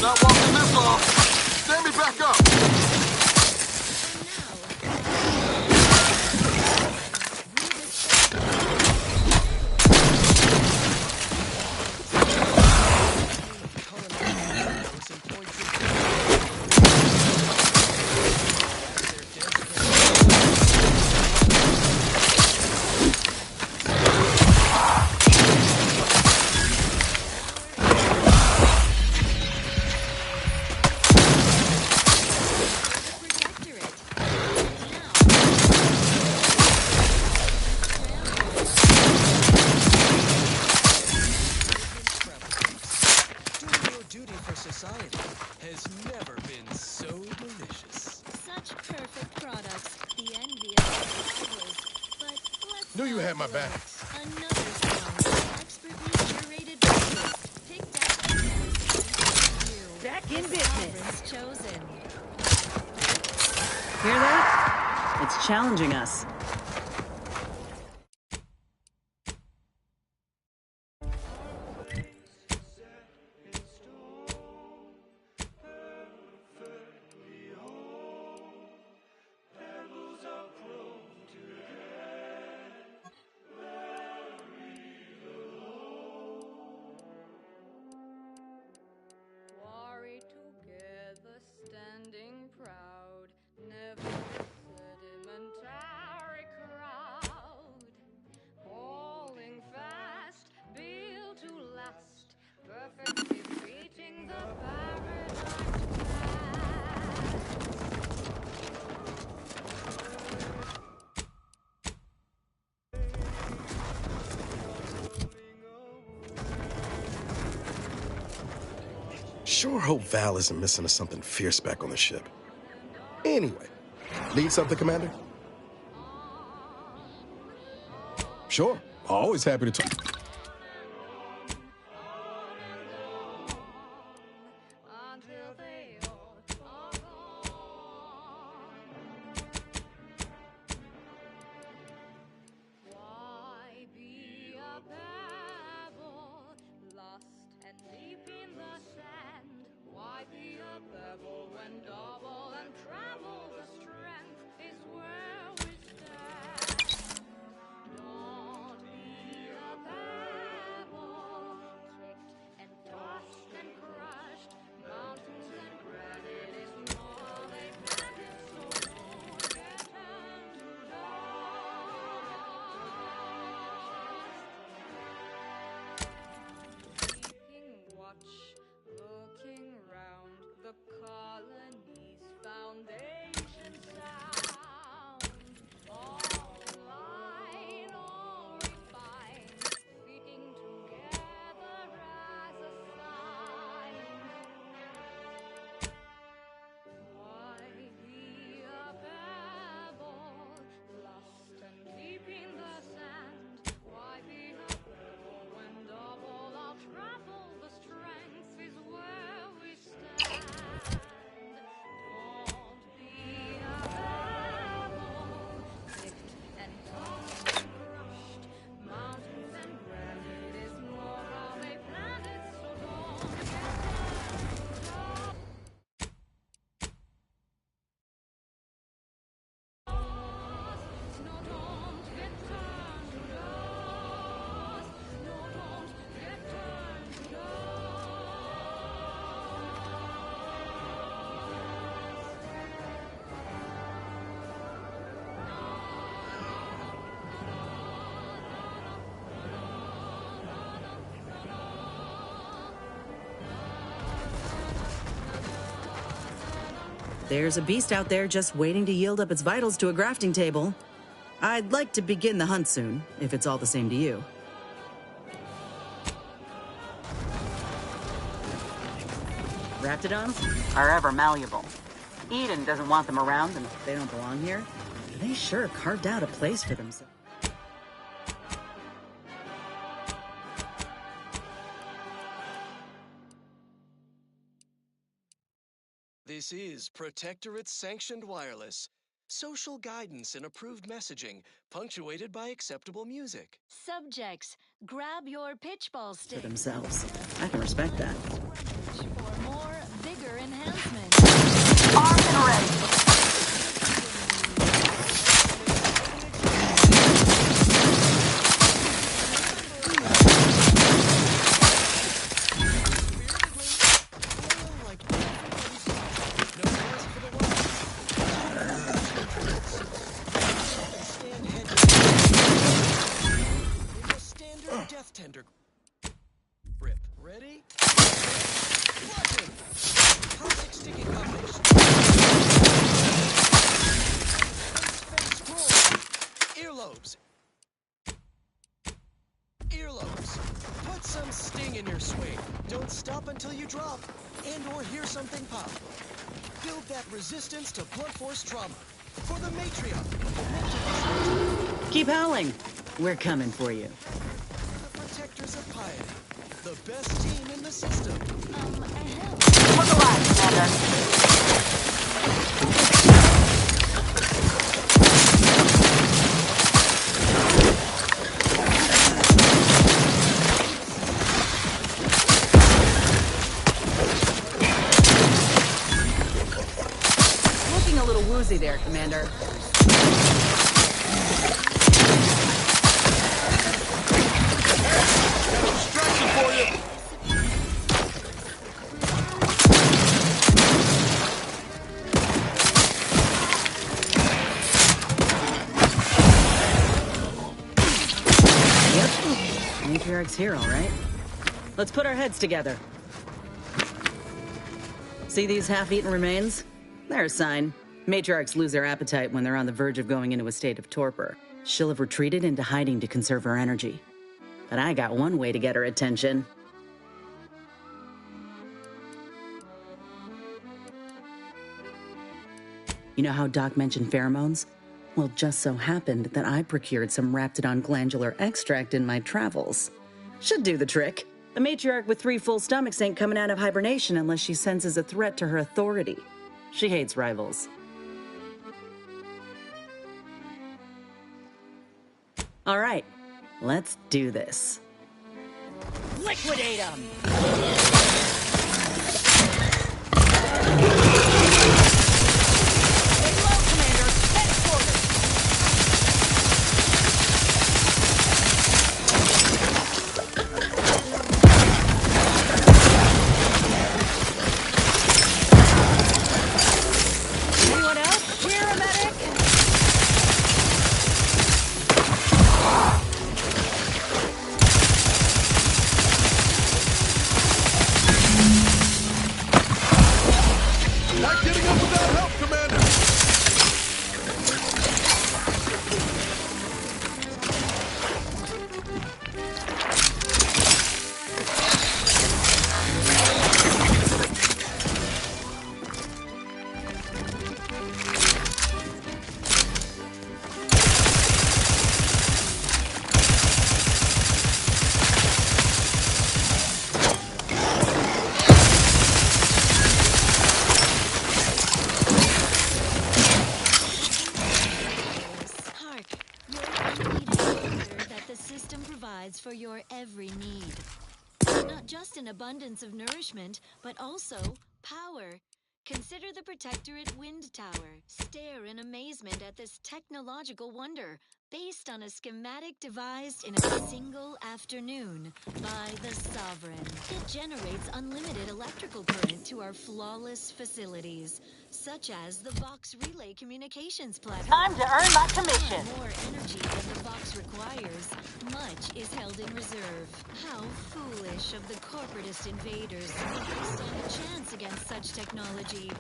Not walking this off. Stand me back up. Knew you had my back. Back in business. Hear that? It's challenging us. Sure hope Val isn't missing something fierce back on the ship. Anyway, need something, Commander? Sure, always happy to talk. There's a beast out there just waiting to yield up its vitals to a grafting table. I'd like to begin the hunt soon, if it's all the same to you. Raptidons are ever malleable. Eden doesn't want them around, and if they don't belong here, they sure carved out a place for themselves. This is Protectorate Sanctioned Wireless. Social guidance and approved messaging, punctuated by acceptable music. Subjects, grab your pitchball stick. For themselves. I can respect that. For more vigor enhancement. Armed and ready. Tender grip. Ready? Bludgeon! Toxic sticky combination. Face Earlobes. Earlobes. Put some sting in your swing. Don't stop until you drop and or hear something pop. Build that resistance to blunt force trauma. For the Matriarch. Keep howling. We're coming for you. Protectors of Piety, the best team in the system. Look alive, Commander. Looking a little woozy there, Commander. For you. Yep. Matriarch's here, all right. Let's put our heads together. See these half-eaten remains? They're a sign. Matriarchs lose their appetite when they're on the verge of going into a state of torpor. She'll have retreated into hiding to conserve her energy. But I got one way to get her attention. You know how Doc mentioned pheromones? Well, just so happened that I procured some Raptidon glandular extract in my travels. Should do the trick. A matriarch with 3 full stomachs ain't coming out of hibernation unless she senses a threat to her authority. She hates rivals. All right, let's do this. Liquidate them! For your every need. Not just an abundance of nourishment, but also power. Consider the Protectorate Wind Tower. Stare in amazement at this technological wonder, based on a schematic devised in a single afternoon by the Sovereign. It generates unlimited electrical current to our flawless facilities, such as the Vox Relay Communications platform. Time to earn my commission. More energy than the Vox requires. Much is held in reserve. How foolish of the corporatist invaders to think they stand a chance against such technology.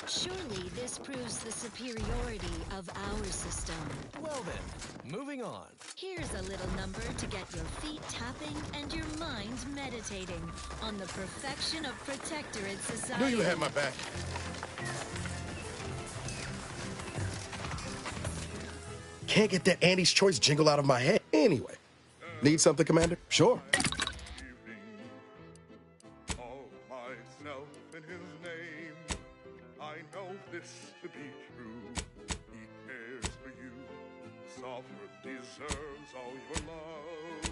Surely this proves the superiority of our system. Well then, moving on. Here's a little number to get your feet tapping and your mind meditating on the perfection of Protectorate society. Knew you had my back. Can't get that Andy's Choice jingle out of my head. Anyway, need something, Commander? Sure. All myself in his name. I know this to be true. He cares for you. Sovereign deserves all your love.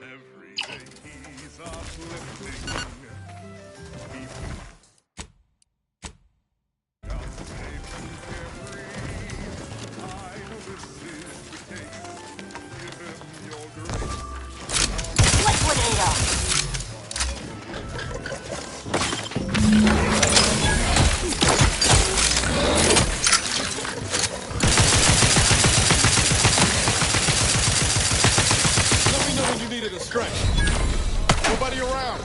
Every day he's uplifting. Nobody around.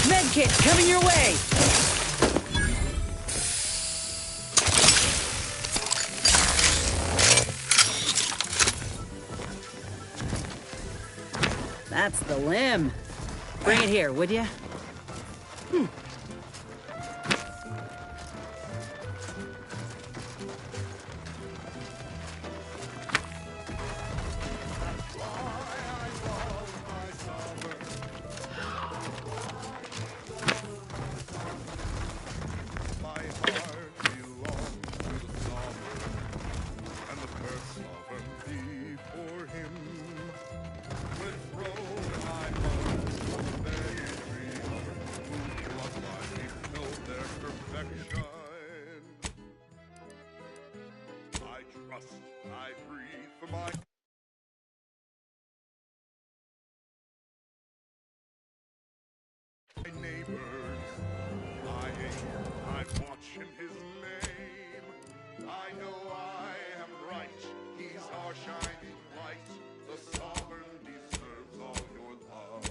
Medkit coming your way. That's the limb. Bring it here, would you? Shining light, the sovereign love.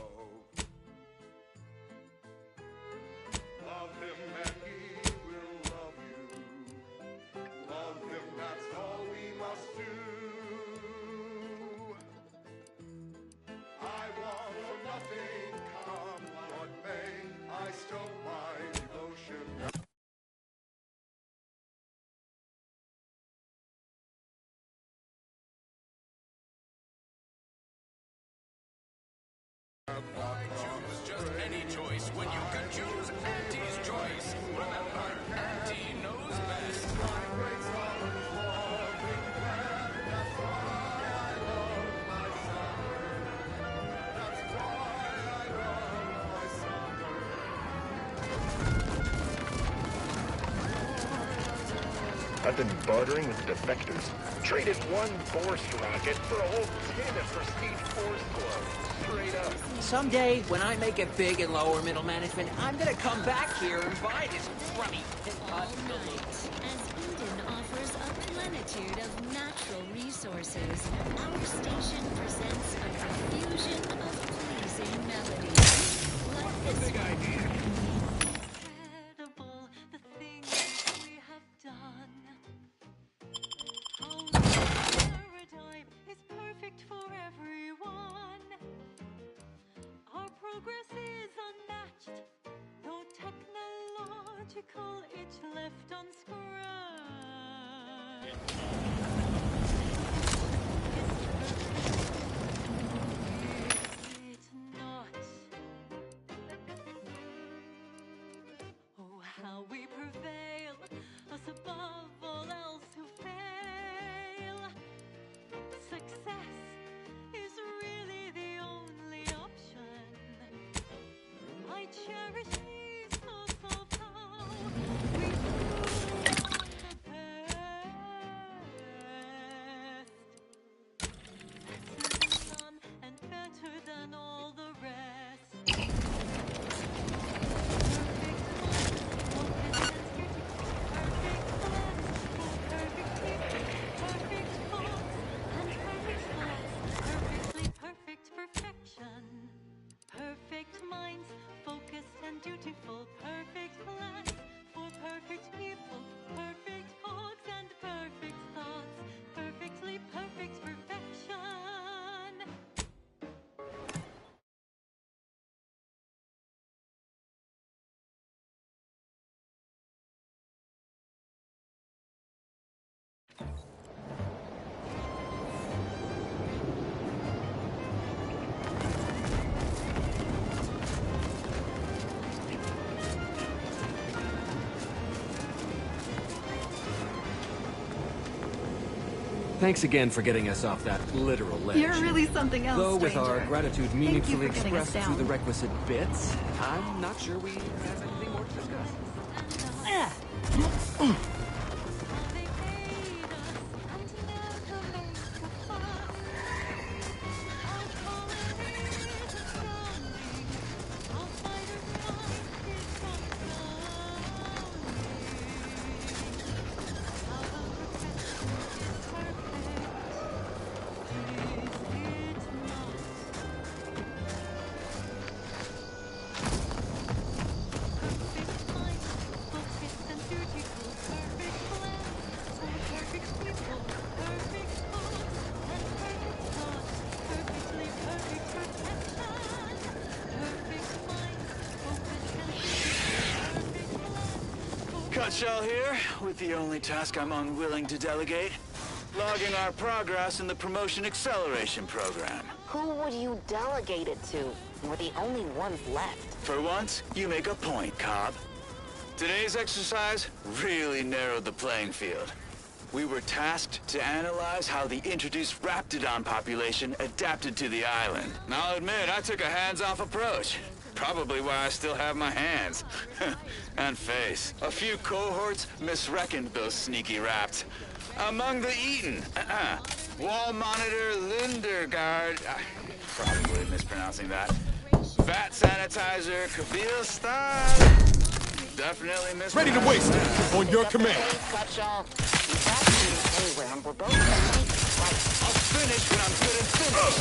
Love him and he will love you. Love him, that's all we must do. I want for nothing, come what may. I stow my devotion. Choose just any choice when you can choose Auntie's choice. Remember, Auntie knows best. I've been bartering with the defectors. Traded one Force rocket for a whole tin of prestige Force clothes. Straight up. Someday, when I make it big in lower middle management, I'm gonna come back here and buy this crummy All night, as Eden offers a plenitude of natural resources, our station presents a profusion of pleasing melodies. Like this Big idea. Incredible, the things we have done. Our paradigm is perfect for everyone. Our progress is unmatched. No technological itch left unscratched. Is it not? Oh, how we prevail, us above all else who fail. Success is really the only option. I cherish these thoughts of how we grew on the best. Better than none and better than all the rest. Perfect perfection. Perfect minds, focused and dutiful. Perfect plans for perfect people. Perfect cogs and perfect thoughts. Perfectly perfect perfection. Thanks again for getting us off that literal ledge. You're really something else, Though with stranger. our gratitude Thank you meaningfully for getting us expressed through the down. requisite bits, I'm not sure we have anything more to discuss. Cutshell here, with the only task I'm unwilling to delegate. Logging our progress in the Promotion Acceleration Program. Who would you delegate it to? We're the only ones left. For once, you make a point, Cobb. Today's exercise really narrowed the playing field. We were tasked to analyze how the introduced Raptidon population adapted to the island. And I'll admit, I took a hands-off approach. Probably why I still have my hands. And face. A few cohorts misreckoned those sneaky raps. Among the Eaton, Wall Monitor Lindergaard, probably mispronouncing that. Vat Sanitizer Kabeel Stein, definitely mispronouncing. Ready to waste it, on your command. Cutshell, you got to anywhere, and we're both gonna make it right. I'll finish when I'm good and finished.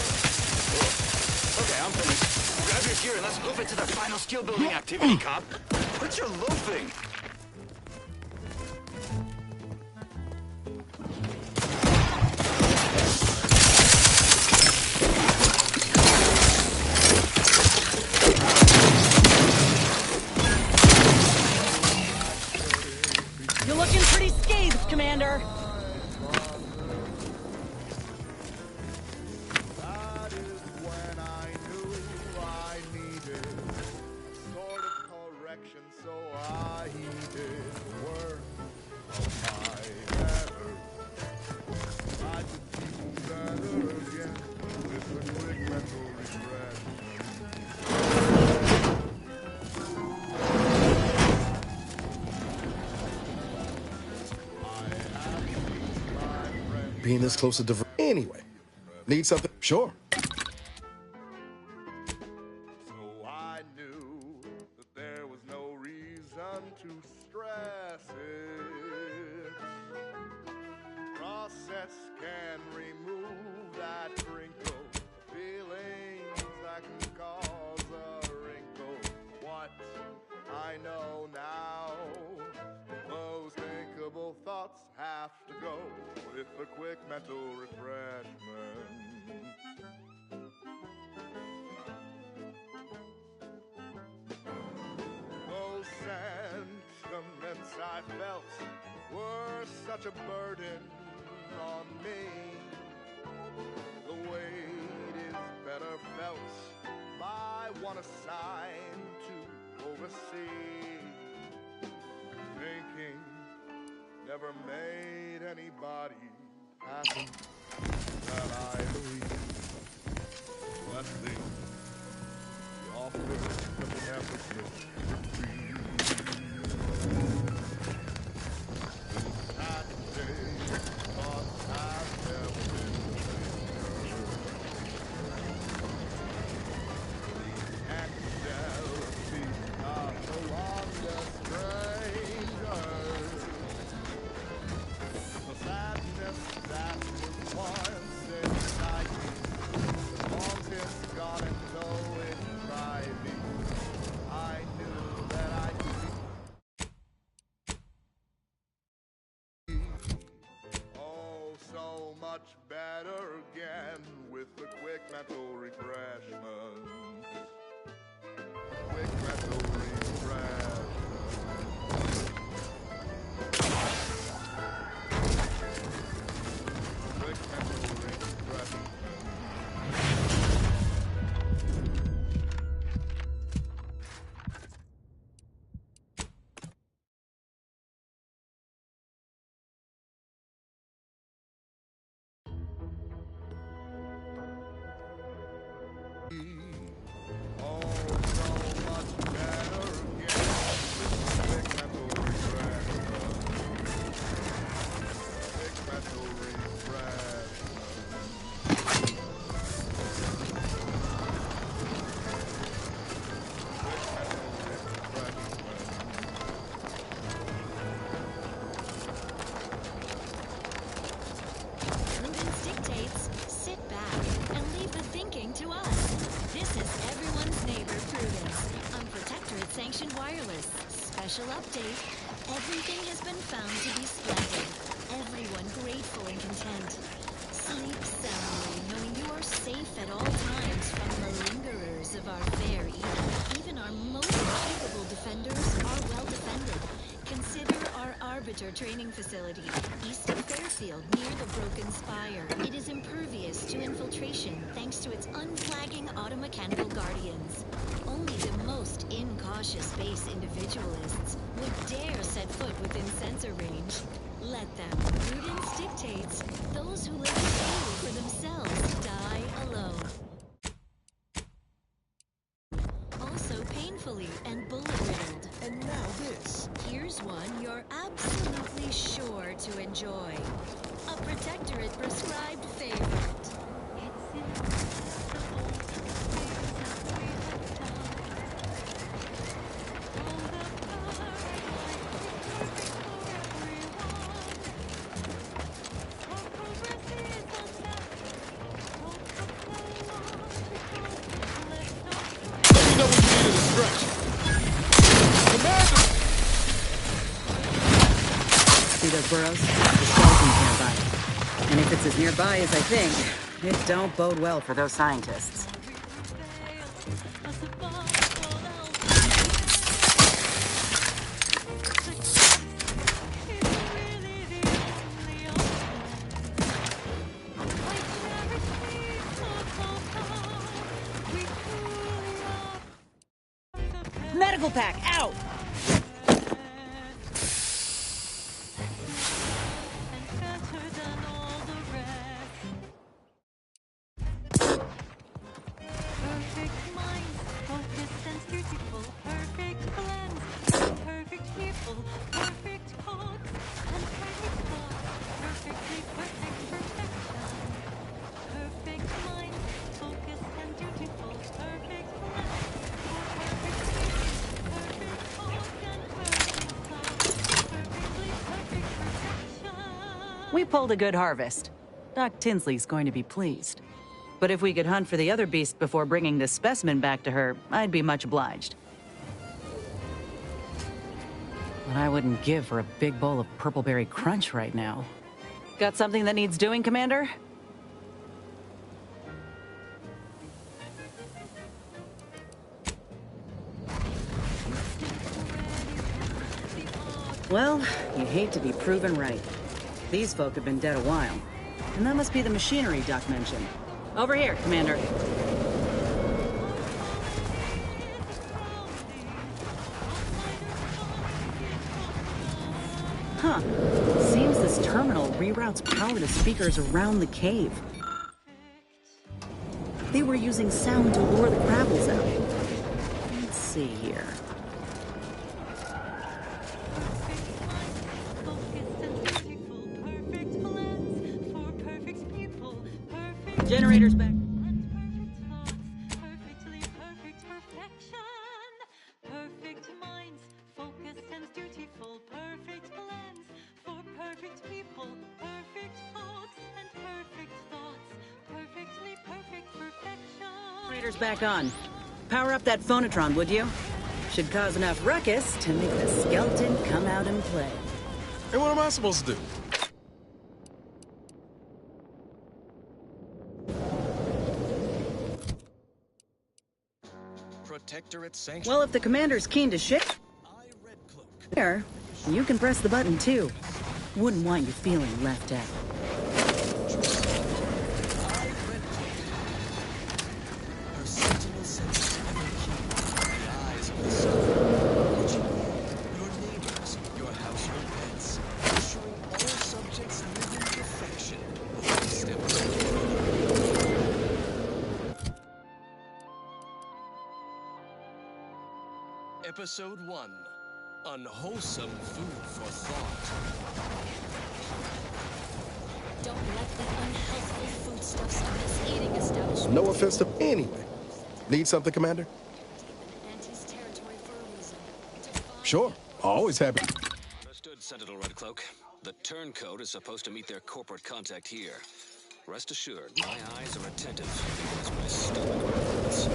Okay, I'm finished. Grab your gear and let's move it to the final skill-building activity, Cobb. What's your loafing? You're looking pretty scathed, Commander. Being this close to diver... Anyway, need something? Sure. So I knew that there was no reason to stress it. Process can remove that crinkle, feelings that can cause a wrinkle. What I know now, those thinkable thoughts have to go with a quick mental refreshment. Those sentiments I felt were such a burden on me. The weight is better felt by one assigned to oversee. Thinking never made anybody happy, that I believe. Let's see. The office of the emphasis would be that day thoughts have never been the angelic are no longer strangers. The sadness that was once inside me, long since gone, and though it tried me, I knew that I could be oh so much better again with a quick mental refreshment. Quick mental refreshment. Quick mental refreshment. Oh, so much better again with a quick mental refreshment. Quick mental refreshment. Prudence dictates, sit back and leave the thinking to us. This is everyone's neighbor, Prudence, on Protectorate Sanctioned Wireless. Special update. Everything has been found to be splendid. Everyone grateful and content. Sleep soundly, knowing you are safe at all times from malingerers of our fair Eden. Even our most capable defenders are well defended. Consider our Arbiter training facility, east of Fairfield, near the Broken Spire. It is impervious to infiltration thanks to its unflagging automechanical guardians. Only the most incautious base individualists would dare set foot within sensor range. Let them. Prudence dictates those who live solely for themselves die alone. Also painfully and bullet-riddled. And now this. Here's one you're absolutely sure to enjoy. A Protectorate prescribed favorite. those burrows. The skeletons nearby. And if it's as nearby as I think, it don't bode well for those scientists. Medical pack, out! We pulled a good harvest. Doc Tinsley's going to be pleased. But if we could hunt for the other beast before bringing this specimen back to her, I'd be much obliged. But I wouldn't give for a big bowl of purpleberry crunch right now. Got something that needs doing, Commander? Well, you'd hate to be proven right. These folk have been dead a while. And that must be the machinery Doc mentioned. Over here, Commander. Huh. Seems this terminal reroutes power to speakers around the cave. They were using sound to lure the Krabbels out. Let's see here. Generators back. Perfect minds, focused and dutiful, perfect plans for perfect people, perfect hopes and perfect thoughts, perfectly perfect perfection. Generators back on. Power up that phonotron, would you? Should cause enough ruckus to make the skeleton come out and play. And what am I supposed to do? Protectorate sanction. Well, if the commander's keen to shit, there, you can press the button too. Wouldn't want you feeling left out. Her sentinel senses ever keen, the eyes of the sun, watching your neighbors, your household pets, ensuring all subjects live in perfection. One step Episode 1. Unwholesome food for thought. Don't let the unhealthful foodstuffs of this eating establishment. No offense to anyone. Need something, Commander? Auntie's territory for a reason. Sure. Always happy. Understood, Sentinel Redcloak. The turncoat is supposed to meet their corporate contact here. Rest assured, my eyes are attentive as my stomach reports.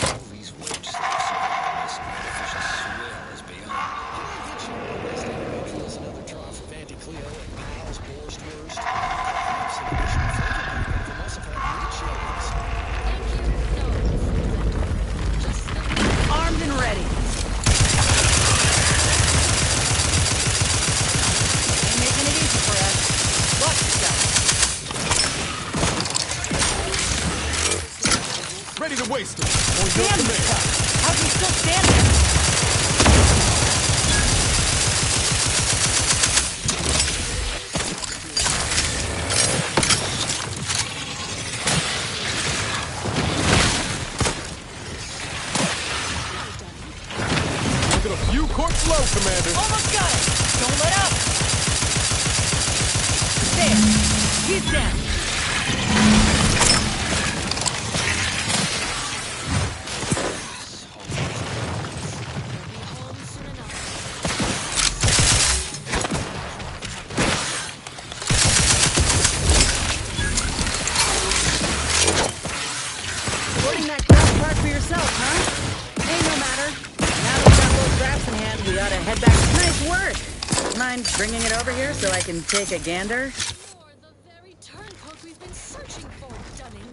All these wage slaves surrounding this artificial swell is beyond. Maybe there's another draw for Auntie Cleo and Miles Borsthurst. Perhaps an additional flavor from us if I need chilies. Armed and ready. Ain't making it easy for us. Watch yourself. Ready to waste it. Damn you, how'd you still stand there? Look at a few corpse low, Commander. Almost got it. Don't let up. There. He's down. Sorting that craft part for yourself, huh? Hey, no matter. Now that we've got those drafts in hand, we ought to head back. Nice work. mind bringing it over here so I can take a gander? You're the very turncoat we've been searching for, Dunning.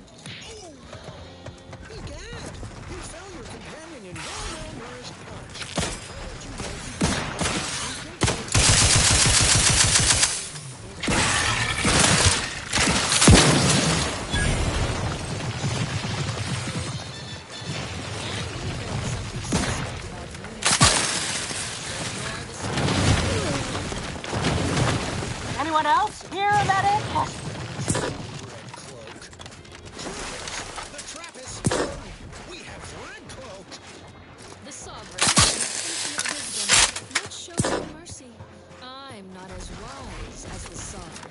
Egad! You found your companion in well-nourished punch. Anyone else hear that it? The trap is sprung! We have Red Cloak! The Sovereign, in infinite wisdom, would show you mercy. I'm not as wise as the Sovereign.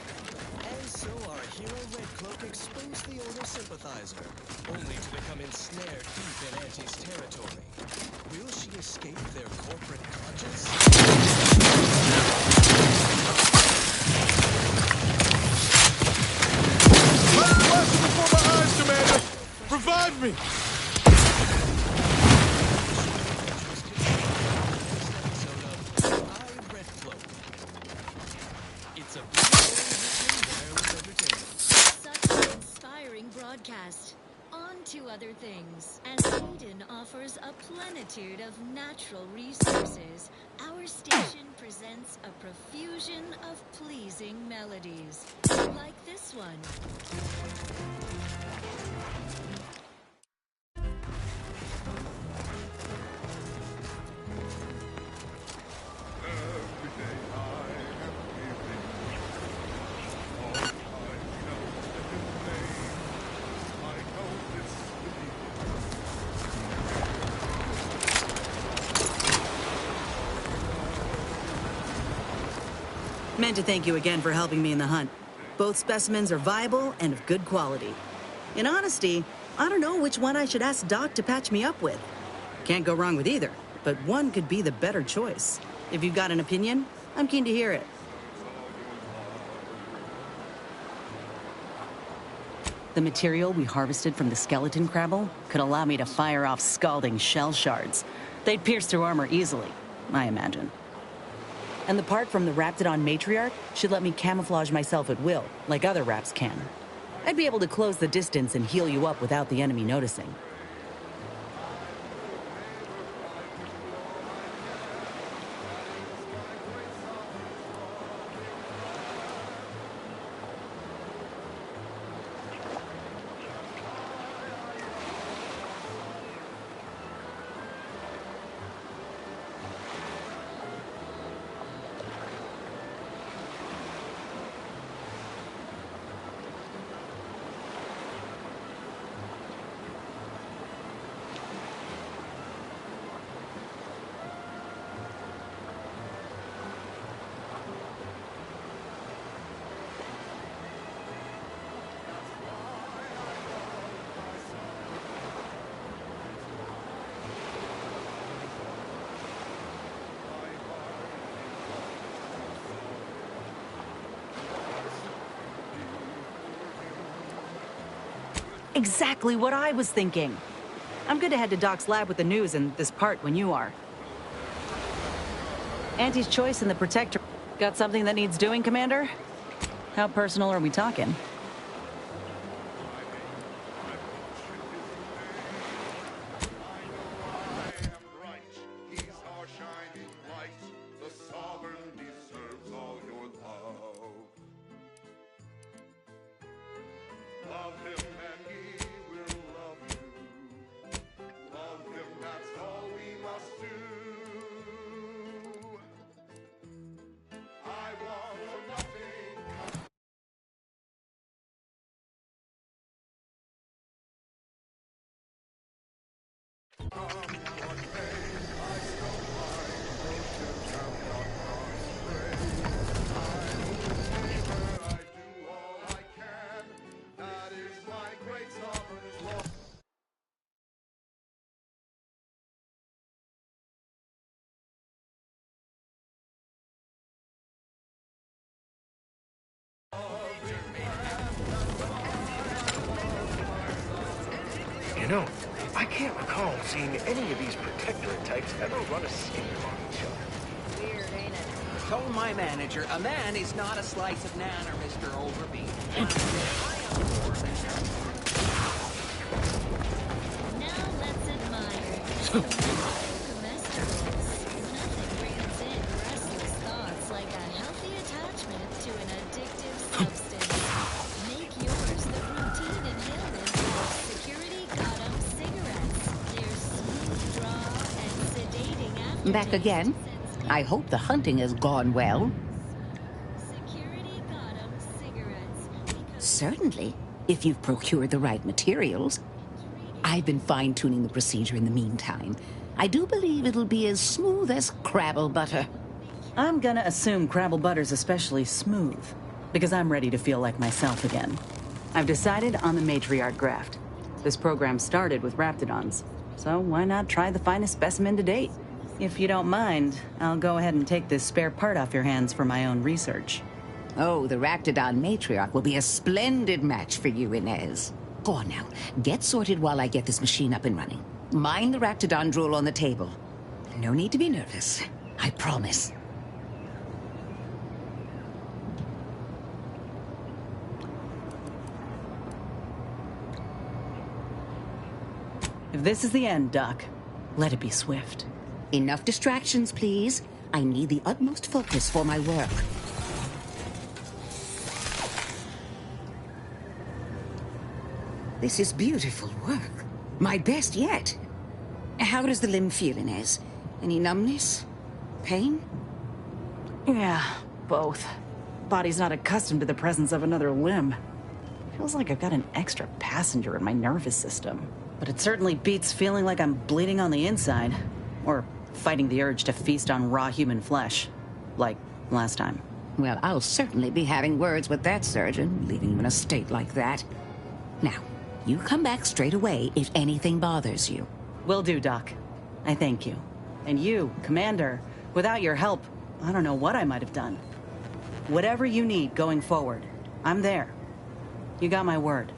And so our hero Red Cloak exposed the Order sympathizer, only to become ensnared deep in Auntie's territory. Will she escape their corporate clutches? Before my eyes, Commander! Revive me! It's a wireless entertainment. Such an inspiring broadcast. On to other things. As Eden offers a plenitude of natural resources, our station presents a profusion of pleasing melodies. Like this one. Every day I am giving all I know in His name. I know this to be Meant to thank you again for helping me in the hunt. Both specimens are viable and of good quality. In honesty, I don't know which one I should ask Doc to patch me up with. Can't go wrong with either, but one could be the better choice. If you've got an opinion, I'm keen to hear it. The material we harvested from the skeleton crabble could allow me to fire off scalding shell shards. They'd pierce through armor easily, I imagine. And the part from the Raptidon matriarch should let me camouflage myself at will, like other Raps can. I'd be able to close the distance and heal you up without the enemy noticing. Exactly what I was thinking. I'm good to head to Doc's lab with the news and this part when you are. Auntie's choice and the Protector. Got something that needs doing, Commander? How personal are we talking? He's our shining light. The Sovereign deserves all your love. Love him and he will love you. Love him, that's all we must do. I want for nothing. You know, I can't recall seeing any of these Protectorate types ever run a scheme on each other. Weird, ain't it? told my manager, a man is not a slice of nanner, Mr. Overby. Now let's admire the Nothing brings in restless thoughts like a healthy attachment to an addictive substance. Make yours the routine inhalment of Security Gotham cigarettes. Their smooth draw and sedating aftertaste. Back again? I hope the hunting has gone well. Security Gotham cigarettes. Certainly, if you've procured the right materials. I've been fine-tuning the procedure in the meantime. I do believe it'll be as smooth as Crabble butter. I'm gonna assume Crabble butter's especially smooth, because I'm ready to feel like myself again. I've decided on the matriarch graft. This program started with Raptidons, so why not try the finest specimen to date? If you don't mind, I'll go ahead and take this spare part off your hands for my own research. Oh, the Raptidon matriarch will be a splendid match for you, Inez. Go on now. Get sorted while I get this machine up and running. Mind the Raptidon drool on the table. No need to be nervous. I promise. If this is the end, Doc, let it be swift. Enough distractions, please. I need the utmost focus for my work. This is beautiful work. My best yet. How does the limb feel, Inez? Any numbness? Pain? Yeah, both. Body's not accustomed to the presence of another limb. Feels like I've got an extra passenger in my nervous system. But it certainly beats feeling like I'm bleeding on the inside. Or fighting the urge to feast on raw human flesh. Like last time. Well, I'll certainly be having words with that surgeon, leaving you in a state like that. Now, you come back straight away if anything bothers you. Will do, Doc. I thank you. And you, Commander, without your help, I don't know what I might have done. Whatever you need going forward, I'm there. You got my word.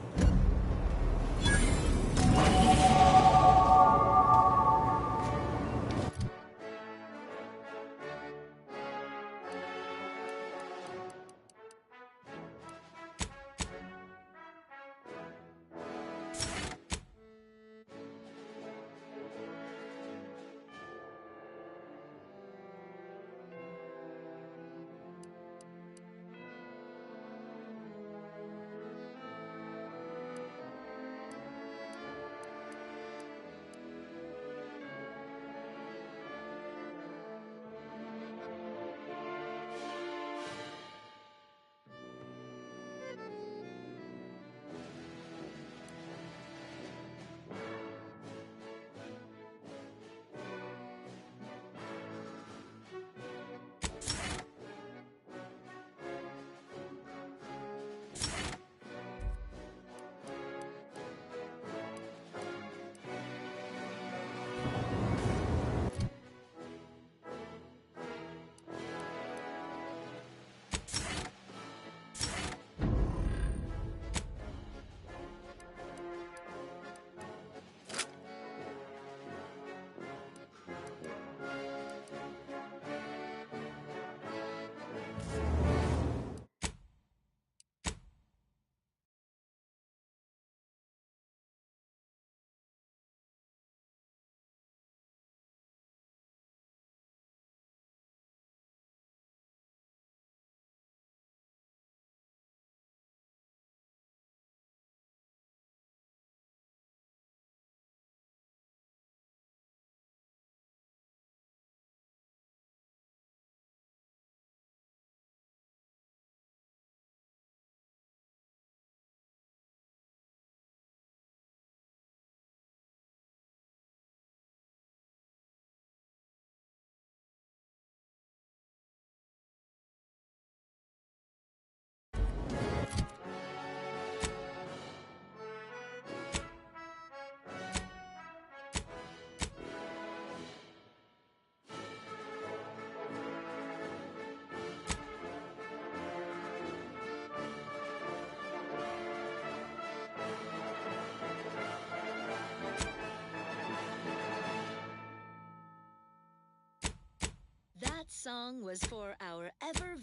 That song was for our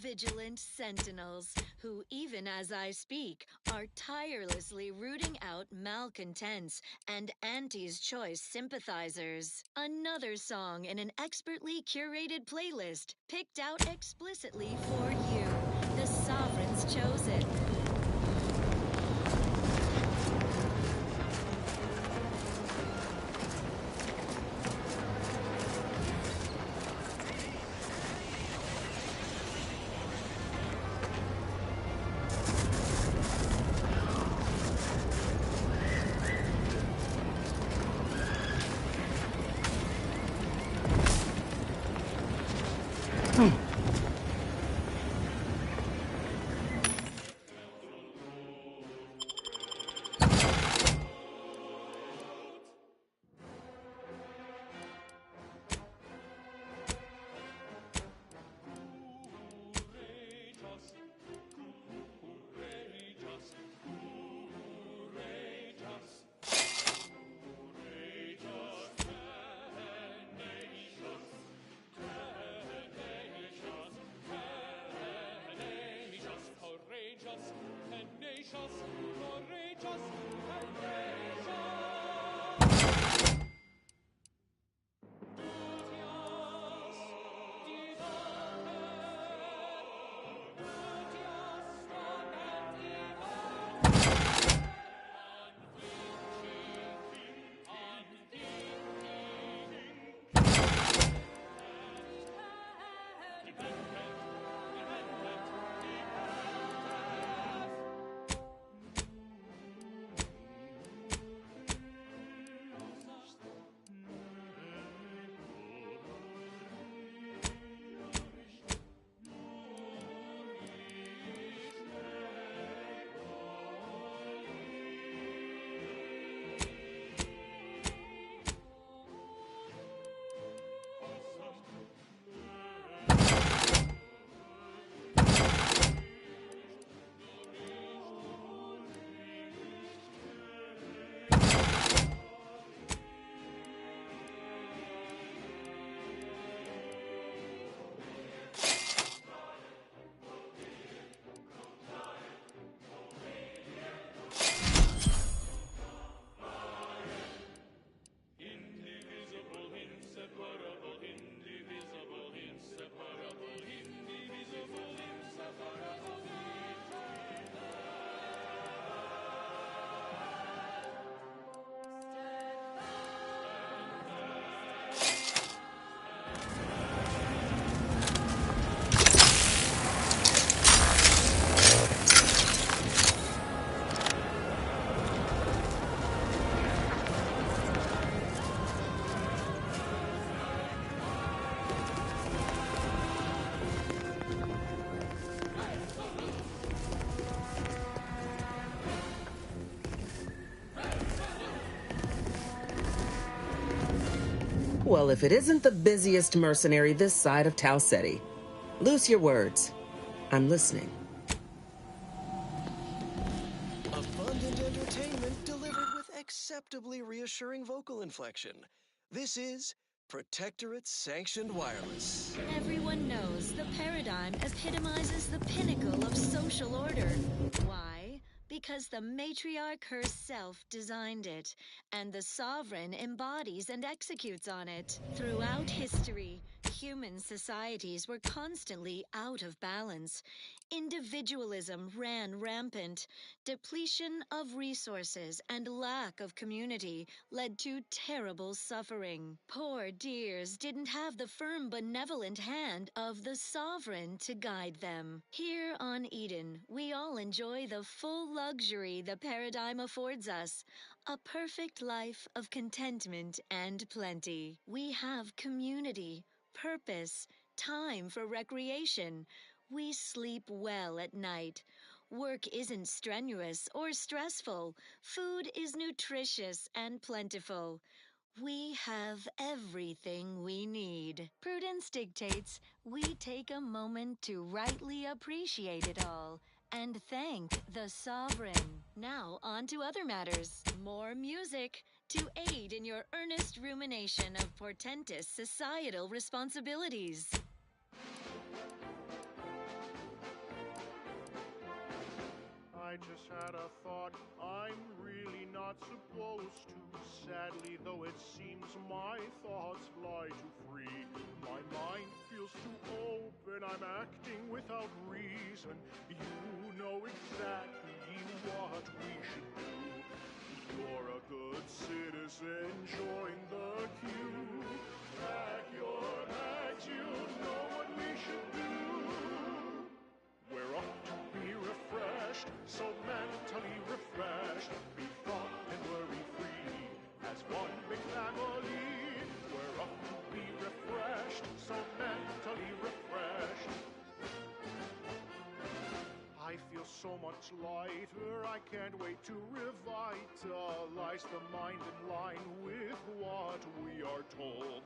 vigilant sentinels who, even as I speak, are tirelessly rooting out malcontents and Auntie's Choice sympathizers. Another song in an expertly curated playlist picked out explicitly for you, the Sovereign's Chosen. Well, if it isn't the busiest mercenary this side of Tau Ceti. Loose your words. I'm listening. Abundant entertainment delivered with acceptably reassuring vocal inflection. This is Protectorate Sanctioned Wireless. Everyone knows the paradigm epitomizes the pinnacle of social order. Why? Because the matriarch herself designed it, and the sovereign embodies and executes on it. Throughout history, human societies were constantly out of balance. Individualism ran rampant. Depletion of resources and lack of community led to terrible suffering. Poor dears didn't have the firm, benevolent hand of the sovereign to guide them. Here on Eden, we all enjoy the full luxury the paradigm affords us. A perfect life of contentment and plenty. We have community, purpose, time for recreation. We sleep well at night. Work isn't strenuous or stressful. Food is nutritious and plentiful. We have everything we need. Prudence dictates we take a moment to rightly appreciate it all and thank the sovereign. Now on to other matters. More music to aid in your earnest rumination of portentous societal responsibilities. I just had a thought. I'm really not supposed to. Sadly, though it seems my thoughts fly too free. My mind feels too open. I'm acting without reason. You know exactly what we should do. You're a good citizen. Join the queue. Pack your bags. You know what we should do. We're off to be refreshed, so mentally refreshed. Be thought and worry free as one big family. We're off to be refreshed, so mentally refreshed. I feel so much lighter, I can't wait to revitalize the mind in line with what we are told.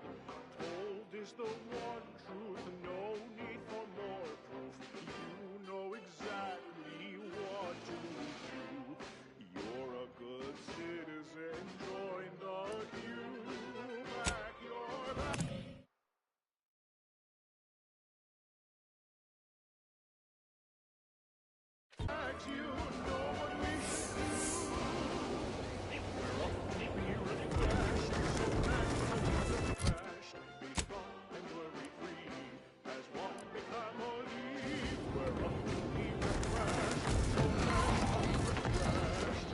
Told is the one truth, no need for more proof. You know exactly what to do. You're a good citizen, join the queue. Pack your bags. You know what we should do. We're off to be refreshed, so mentally refreshed. Be thought and worry free as one big family. We're off to be refreshed, so mentally refreshed.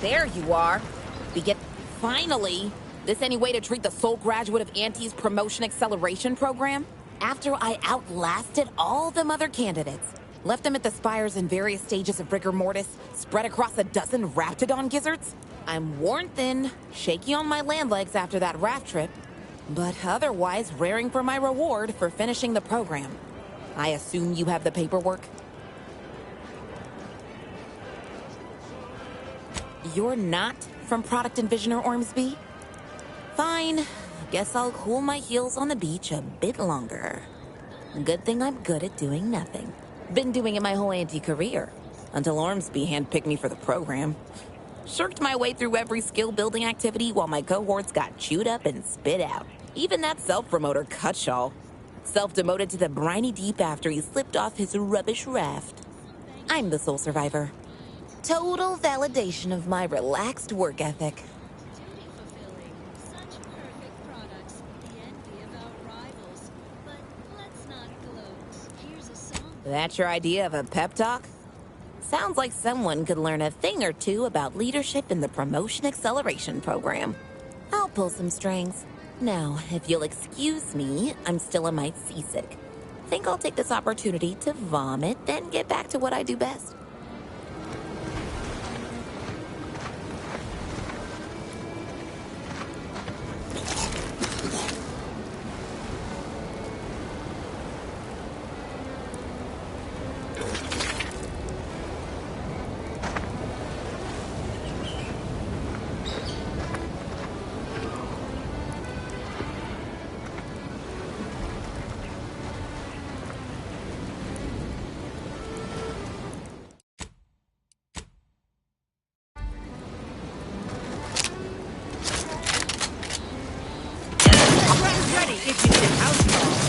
There you are. Finally! This any way to treat the sole graduate of Auntie's promotion acceleration program? After I outlasted all them other candidates, left them at the spires in various stages of rigor mortis, spread across a dozen Raptidon gizzards, I'm worn thin, shaky on my land legs after that raft trip, but otherwise raring for my reward for finishing the program. I assume you have the paperwork? You're not from Product Envisioner Ormsby? Fine. Guess I'll cool my heels on the beach a bit longer. Good thing I'm good at doing nothing. Been doing it my whole career until Ormsby handpicked me for the program. Shirked my way through every skill-building activity while my cohorts got chewed up and spit out. Even that self-promoter Cutshall. Self-demoted to the briny deep after he slipped off his rubbish raft. I'm the sole survivor. Total validation of my relaxed work ethic. That's your idea of a pep talk? Sounds like someone could learn a thing or two about leadership in the promotion acceleration program. I'll pull some strings. Now, if you'll excuse me, I'm still a mite seasick. Think I'll take this opportunity to vomit, then get back to what I do best.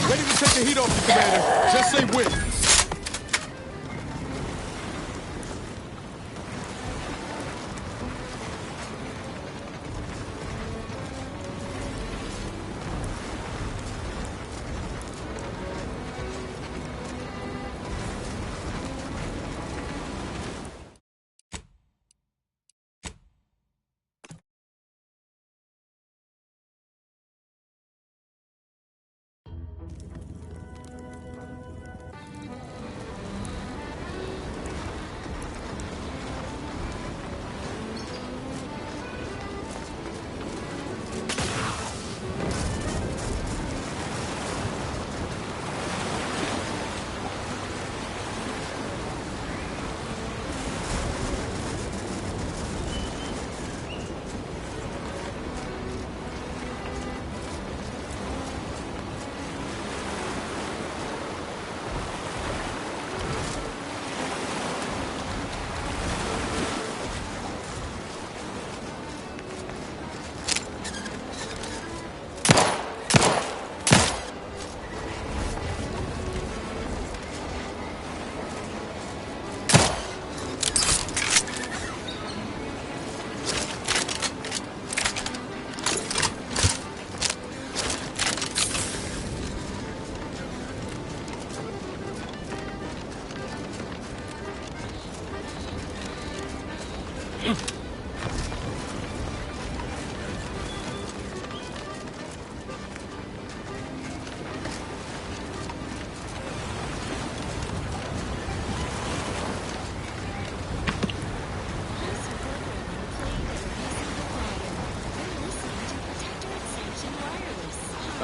Ready to take the heat off, Commander. Just say when.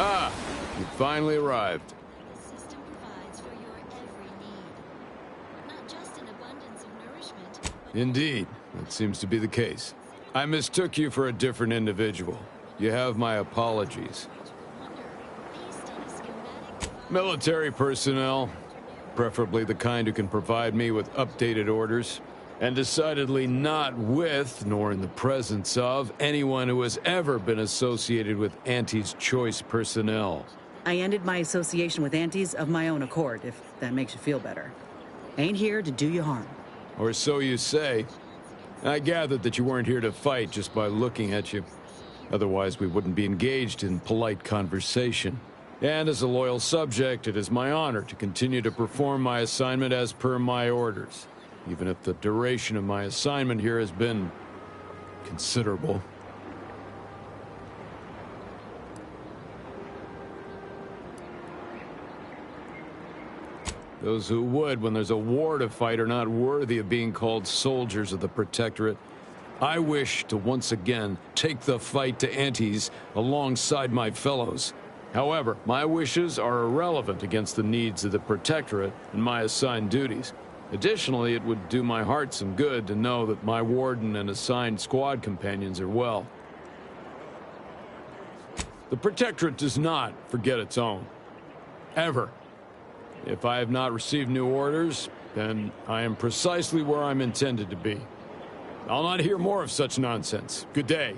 Ah, you finally arrived. The system provides for your every need. Not just an abundance of nourishment, but Indeed, that seems to be the case. I mistook you for a different individual. You have my apologies. Military personnel, preferably the kind who can provide me with updated orders, and decidedly not with, nor in the presence of, anyone who has ever been associated with Auntie's Choice personnel. I ended my association with Antes of my own accord, if that makes you feel better. Ain't here to do you harm. Or so you say. I gathered that you weren't here to fight just by looking at you. Otherwise, we wouldn't be engaged in polite conversation. And as a loyal subject, it is my honor to continue to perform my assignment as per my orders, even if the duration of my assignment here has been considerable. Those who would, when there's a war to fight, are not worthy of being called soldiers of the Protectorate. I wish to once again take the fight to Antes alongside my fellows. However, my wishes are irrelevant against the needs of the Protectorate and my assigned duties. Additionally, it would do my heart some good to know that my warden and assigned squad companions are well. The Protectorate does not forget its own. Ever. If I have not received new orders, then I am precisely where I'm intended to be. I'll not hear more of such nonsense. Good day.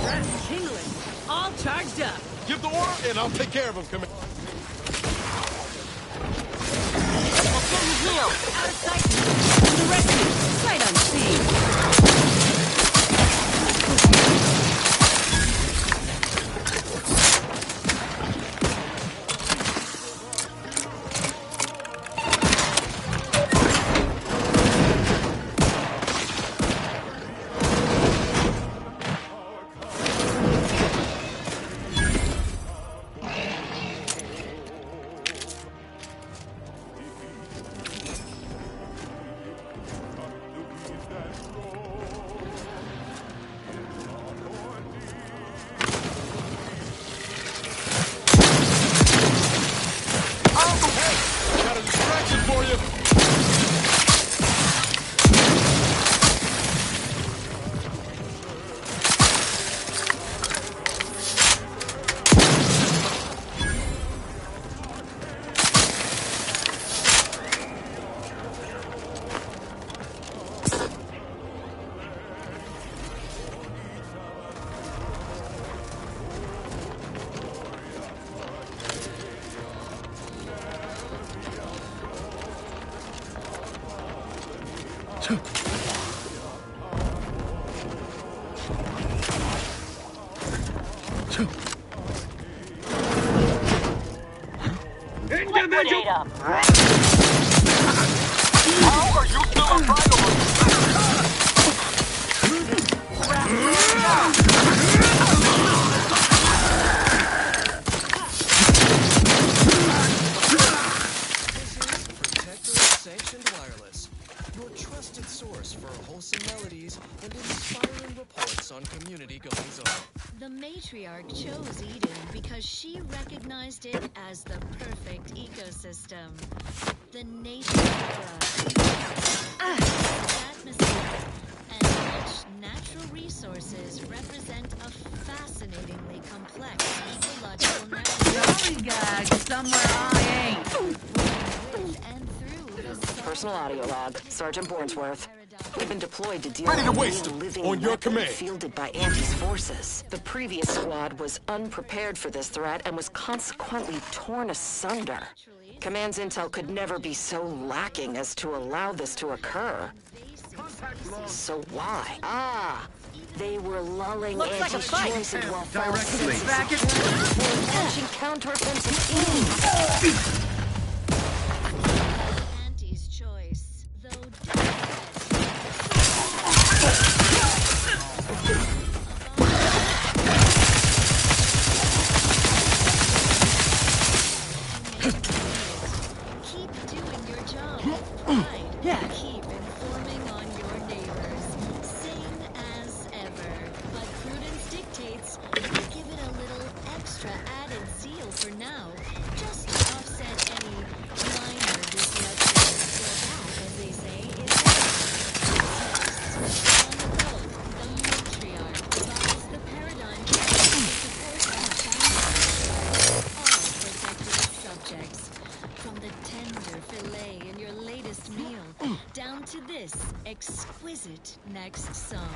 That's tingling. All charged up. Give the order, and I'll take care of him, Commander. Out of sight. To the rescue. Sight unseen. Individual! How are you still a Sanctioned Wireless, your trusted source for wholesome melodies and inspiring reports on community goings-on. the matriarch chose Eden because she recognized it as the perfect ecosystem. The nature atmosphere and rich natural resources represent a fascinatingly complex ecological network. Sorry, guys, somewhere I ain't. Personal audio log, Sergeant Bornsworth. We've been deployed to deal Ready to with waste a them. living On your weapon command. fielded by Anti's forces. The previous squad was unprepared for this threat and was consequently torn asunder. Command's intel could never be so lacking as to allow this to occur. So why? They were lulling Looks like a Anti's fight. choices while Directly. launching counteroffensive teams. Anti's choice, though keep doing your job with pride. Keep informing on your neighbors. Same as ever. But prudence dictates we give it a little extra added zeal for now, just to offset any minor disruptions. For that, as they say, is on the go. The matriarch provides the paradigm to support all protected subjects. From the tender fillet in your latest meal, down to this exquisite next song.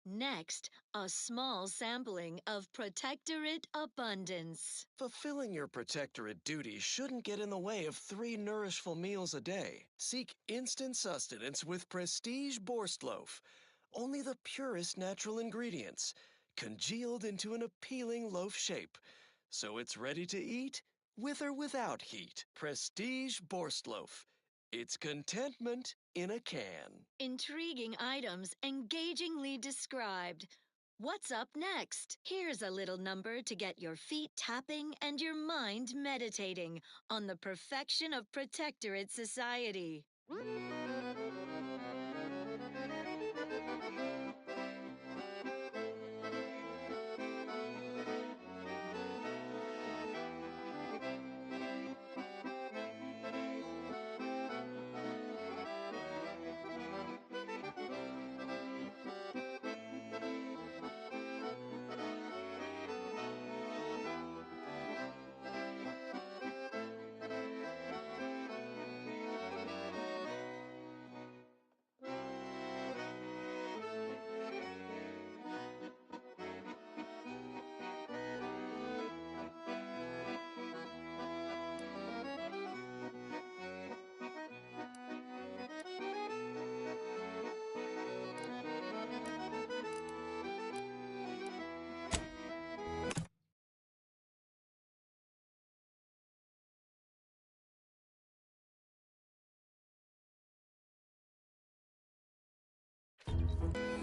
Next, a small sampling of Protectorate Abundance. Fulfilling your Protectorate duty shouldn't get in the way of 3 nourishful meals a day. Seek instant sustenance with Prestige Borstloaf. only the purest natural ingredients, congealed into an appealing loaf shape. So it's ready to eat, with or without heat. Prestige Borstloaf. It's contentment in a can. Intriguing items engagingly described. What's up next? Here's a little number to get your feet tapping and your mind meditating on the perfection of Protectorate society.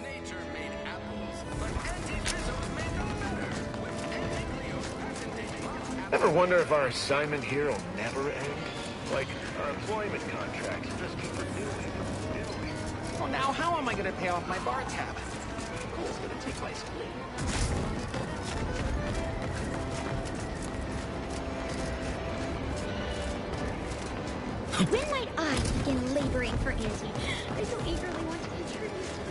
Nature made apples, but Auntie Drizzles made them better. With Auntie Cleo's patented Moss Ever wonder if our assignment here will never end? Like, our employment contracts just keep renewing and renewing. Well, now how am I going to pay off my bar tab? School's going to take my spleen. When might I begin laboring for Auntie? I so eagerly want to contribute to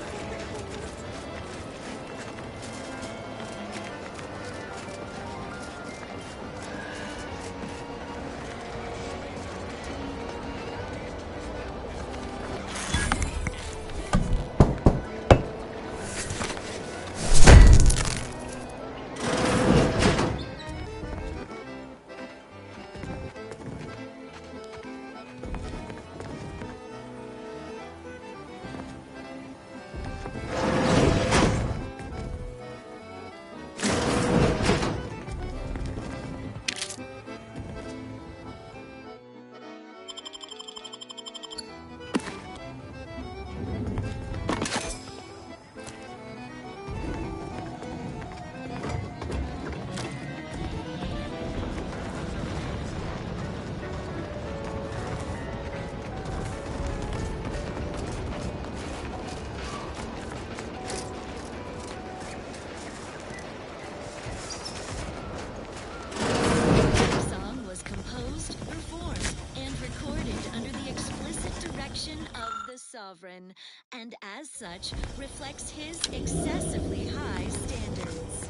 the sovereign, and as such, reflects his excessively high standards.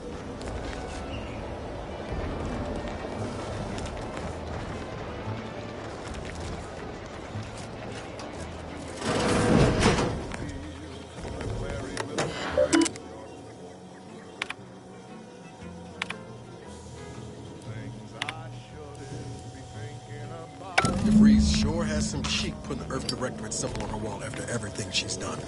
DeVries sure has some cheek putting the Earth Directorate symbol on her wall after everything she's done.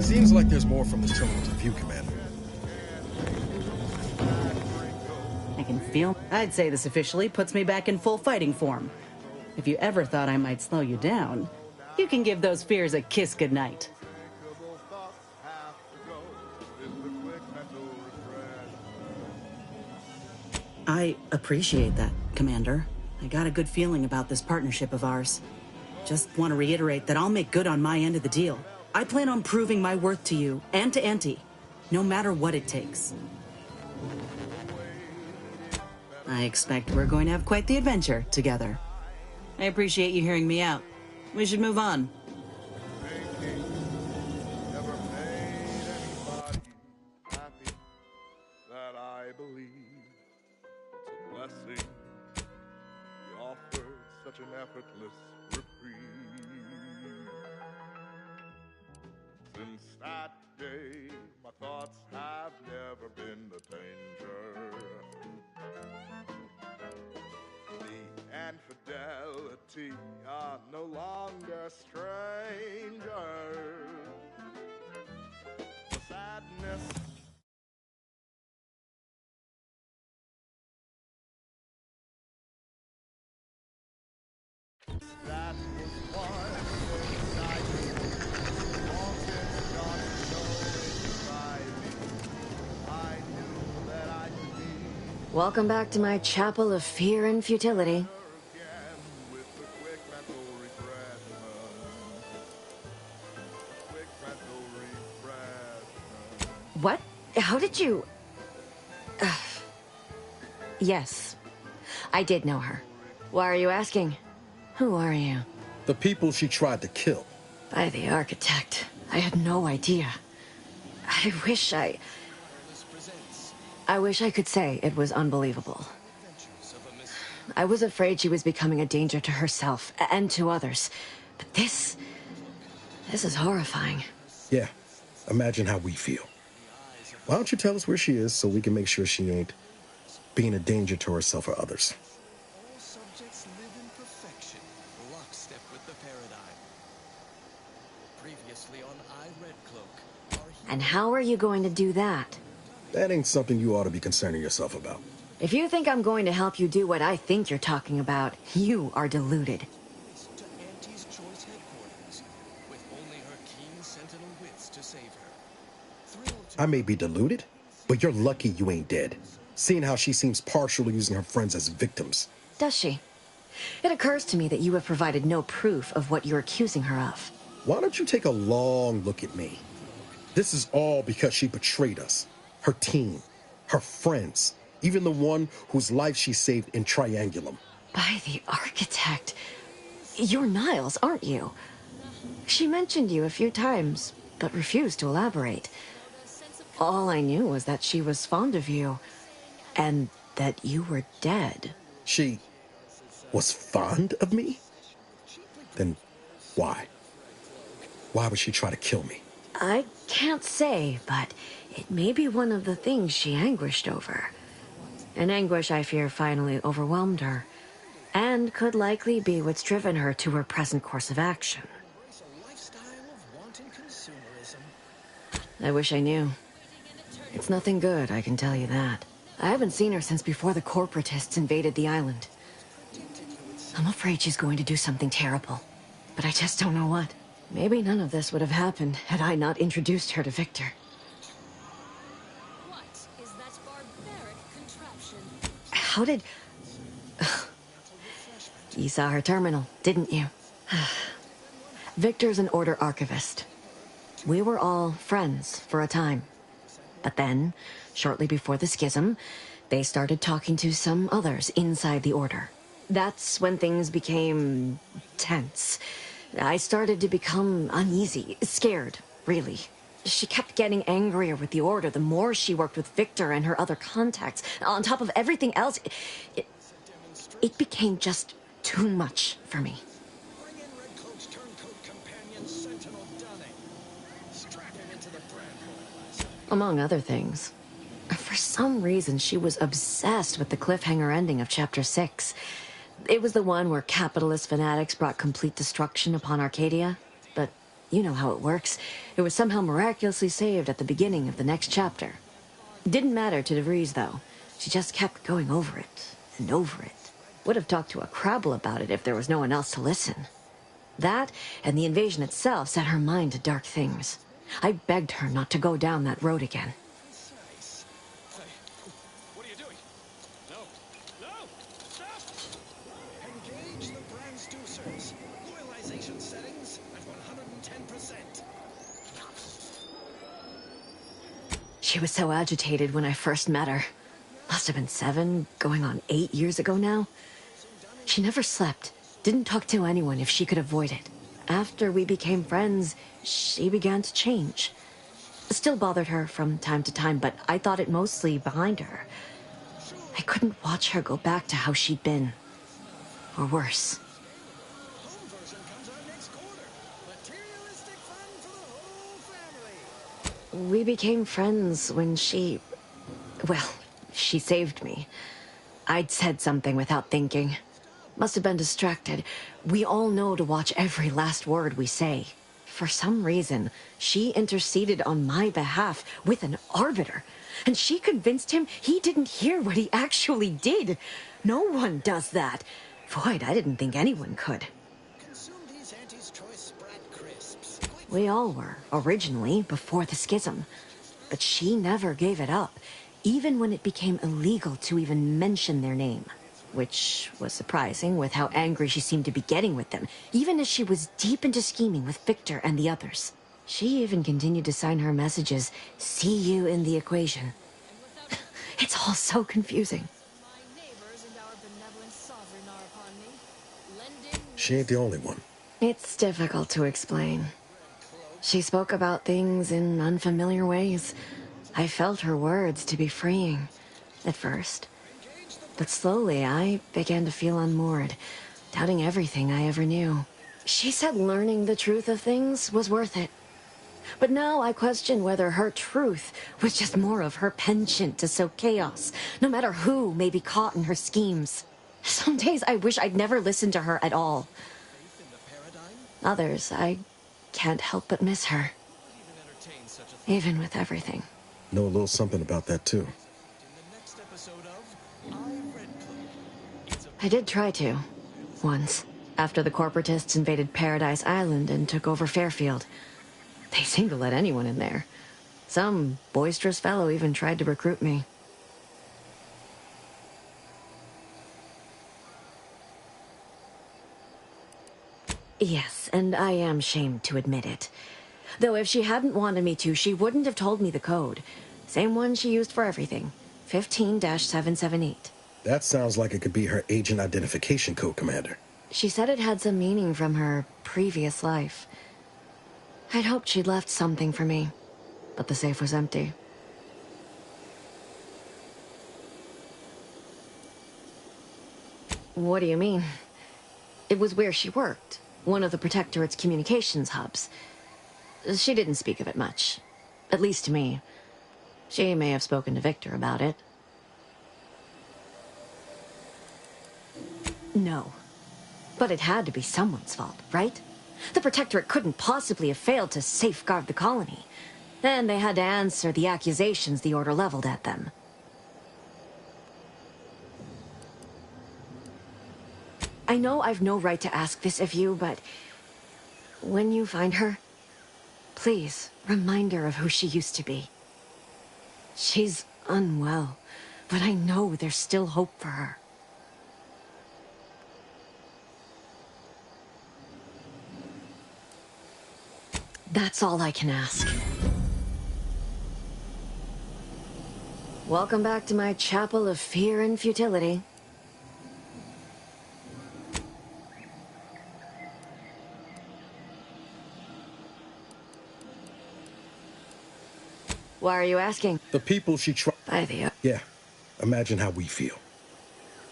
Seems like there's more from this terminal to view, Commander. I can feel... I'd say this officially puts me back in full fighting form. If you ever thought I might slow you down, you can give those fears a kiss goodnight. I appreciate that, Commander. I got a good feeling about this partnership of ours. Just want to reiterate that I'll make good on my end of the deal. I plan on proving my worth to you and to Auntie, no matter what it takes. I expect we're going to have quite the adventure together. I appreciate you hearing me out. We should move on. Never made anybody happy that I believe. It's a blessing. He offered such an effortless reprieve. Since that day, my thoughts have never been the danger. Me and fidelity are no longer strangers. The sadness that was once inside me, wanted not to know inside me. I knew that I could be Welcome back to my chapel of fear and futility. with the quick mental refreshment. Quick mental refreshment. What? How did you... Yes, I did know her. Why are you asking? Who are you? The people she tried to kill. By the architect. I had no idea. I wish I could say it was unbelievable. I was afraid she was becoming a danger to herself and to others. But this is horrifying. Yeah, imagine how we feel. Why don't you tell us where she is so we can make sure she ain't being a danger to herself or others? All subjects live in perfection, lockstep with the paradigm. Previously on Red Cloak. And how are you going to do that? That ain't something you ought to be concerning yourself about. If you think I'm going to help you do what I think you're talking about, you are deluded. To Auntie's Choice headquarters, with only her keen sentinel wits to save her. I may be deluded, but you're lucky you ain't dead. Seeing how she seems partial to using her friends as victims. Does she? It occurs to me that you have provided no proof of what you're accusing her of. Why don't you take a long look at me? This is all because she betrayed us. Her team, her friends, even the one whose life she saved in Triangulum. By the architect. You're Niles, aren't you? She mentioned you a few times, but refused to elaborate. All I knew was that she was fond of you, and that you were dead. She was fond of me? Then why? Why would she try to kill me? I can't say, but it may be one of the things she anguished over. An anguish I fear finally overwhelmed her, and could likely be what's driven her to her present course of action. I wish I knew. It's nothing good, I can tell you that. I haven't seen her since before the corporatists invaded the island. I'm afraid she's going to do something terrible, but I just don't know what. Maybe none of this would have happened had I not introduced her to Victor. What is that barbaric contraption? How did... You saw her terminal, didn't you? Victor's an Order archivist. We were all friends for a time. But then, shortly before the schism, they started talking to some others inside the Order. That's when things became tense. I started to become uneasy, scared, really. She kept getting angrier with the Order the more she worked with Victor and her other contacts. On top of everything else, it became just too much for me. Bring in Red Cloak's turncoat companion, Sentinel Dunning. Strap him into the Bradford. Among other things. For some reason, she was obsessed with the cliffhanger ending of Chapter 6. It was the one where capitalist fanatics brought complete destruction upon Arcadia. But you know how it works. It was somehow miraculously saved at the beginning of the next chapter. Didn't matter to DeVries, though. She just kept going over it and over it. Would have talked to a Crabble about it if there was no one else to listen. That and the invasion itself set her mind to dark things. I begged her not to go down that road again. What are you doing? No. No! Stop! Engage the transducers. Loyalization settings at 110%. She was so agitated when I first met her. must have been 7, going on 8 years ago now. She never slept, didn't talk to anyone if she could avoid it. After we became friends, she began to change. Still bothered her from time to time, but I thought it mostly behind her. I couldn't watch her go back to how she'd been. Or worse. We became friends when she... well, she saved me. I'd said something without thinking. Must have been distracted. We all know to watch every last word we say. For some reason, she interceded on my behalf with an arbiter. And she convinced him he didn't hear what he actually did. No one does that. Void, I didn't think anyone could. We all were, originally, before the schism. But she never gave it up, even when it became illegal to even mention their name. Which was surprising with how angry she seemed to be getting with them, even as she was deep into scheming with Victor and the others. She even continued to sign her messages, "See you in the equation." It's all so confusing. She ain't the only one. It's difficult to explain. She spoke about things in unfamiliar ways. I felt her words to be freeing, at first. But slowly, I began to feel unmoored, doubting everything I ever knew. She said learning the truth of things was worth it. But now I question whether her truth was just more of her penchant to sow chaos, no matter who may be caught in her schemes. Some days I wish I'd never listened to her at all. Others, I can't help but miss her. Even with everything. Know a little something about that, too. I did try to. Once. After the corporatists invaded Paradise Island and took over Fairfield. They seemed to let anyone in there. Some boisterous fellow even tried to recruit me. Yes, and I am ashamed to admit it. Though if she hadn't wanted me to, she wouldn't have told me the code. Same one she used for everything. 15-778. That sounds like it could be her agent identification code, Commander. She said it had some meaning from her previous life. I'd hoped she'd left something for me, but the safe was empty. What do you mean? It was where she worked, one of the Protectorate's communications hubs. She didn't speak of it much, at least to me. She may have spoken to Victor about it. No. But it had to be someone's fault, right? The Protectorate couldn't possibly have failed to safeguard the colony. Then they had to answer the accusations the Order leveled at them. I know I've no right to ask this of you, but when you find her, please remind her of who she used to be. She's unwell, but I know there's still hope for her. That's all I can ask. Welcome back to my chapel of fear and futility. Why are you asking? The people she tried... By the... Yeah. Imagine how we feel.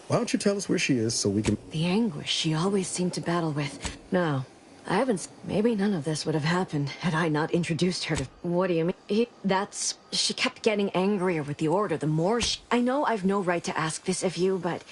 Why don't you tell us where she is so we can... The anguish she always seemed to battle with. No. I haven't... Maybe none of this would have happened had I not introduced her to... What do you mean? She kept getting angrier with the Order the more she... I know I've no right to ask this of you, but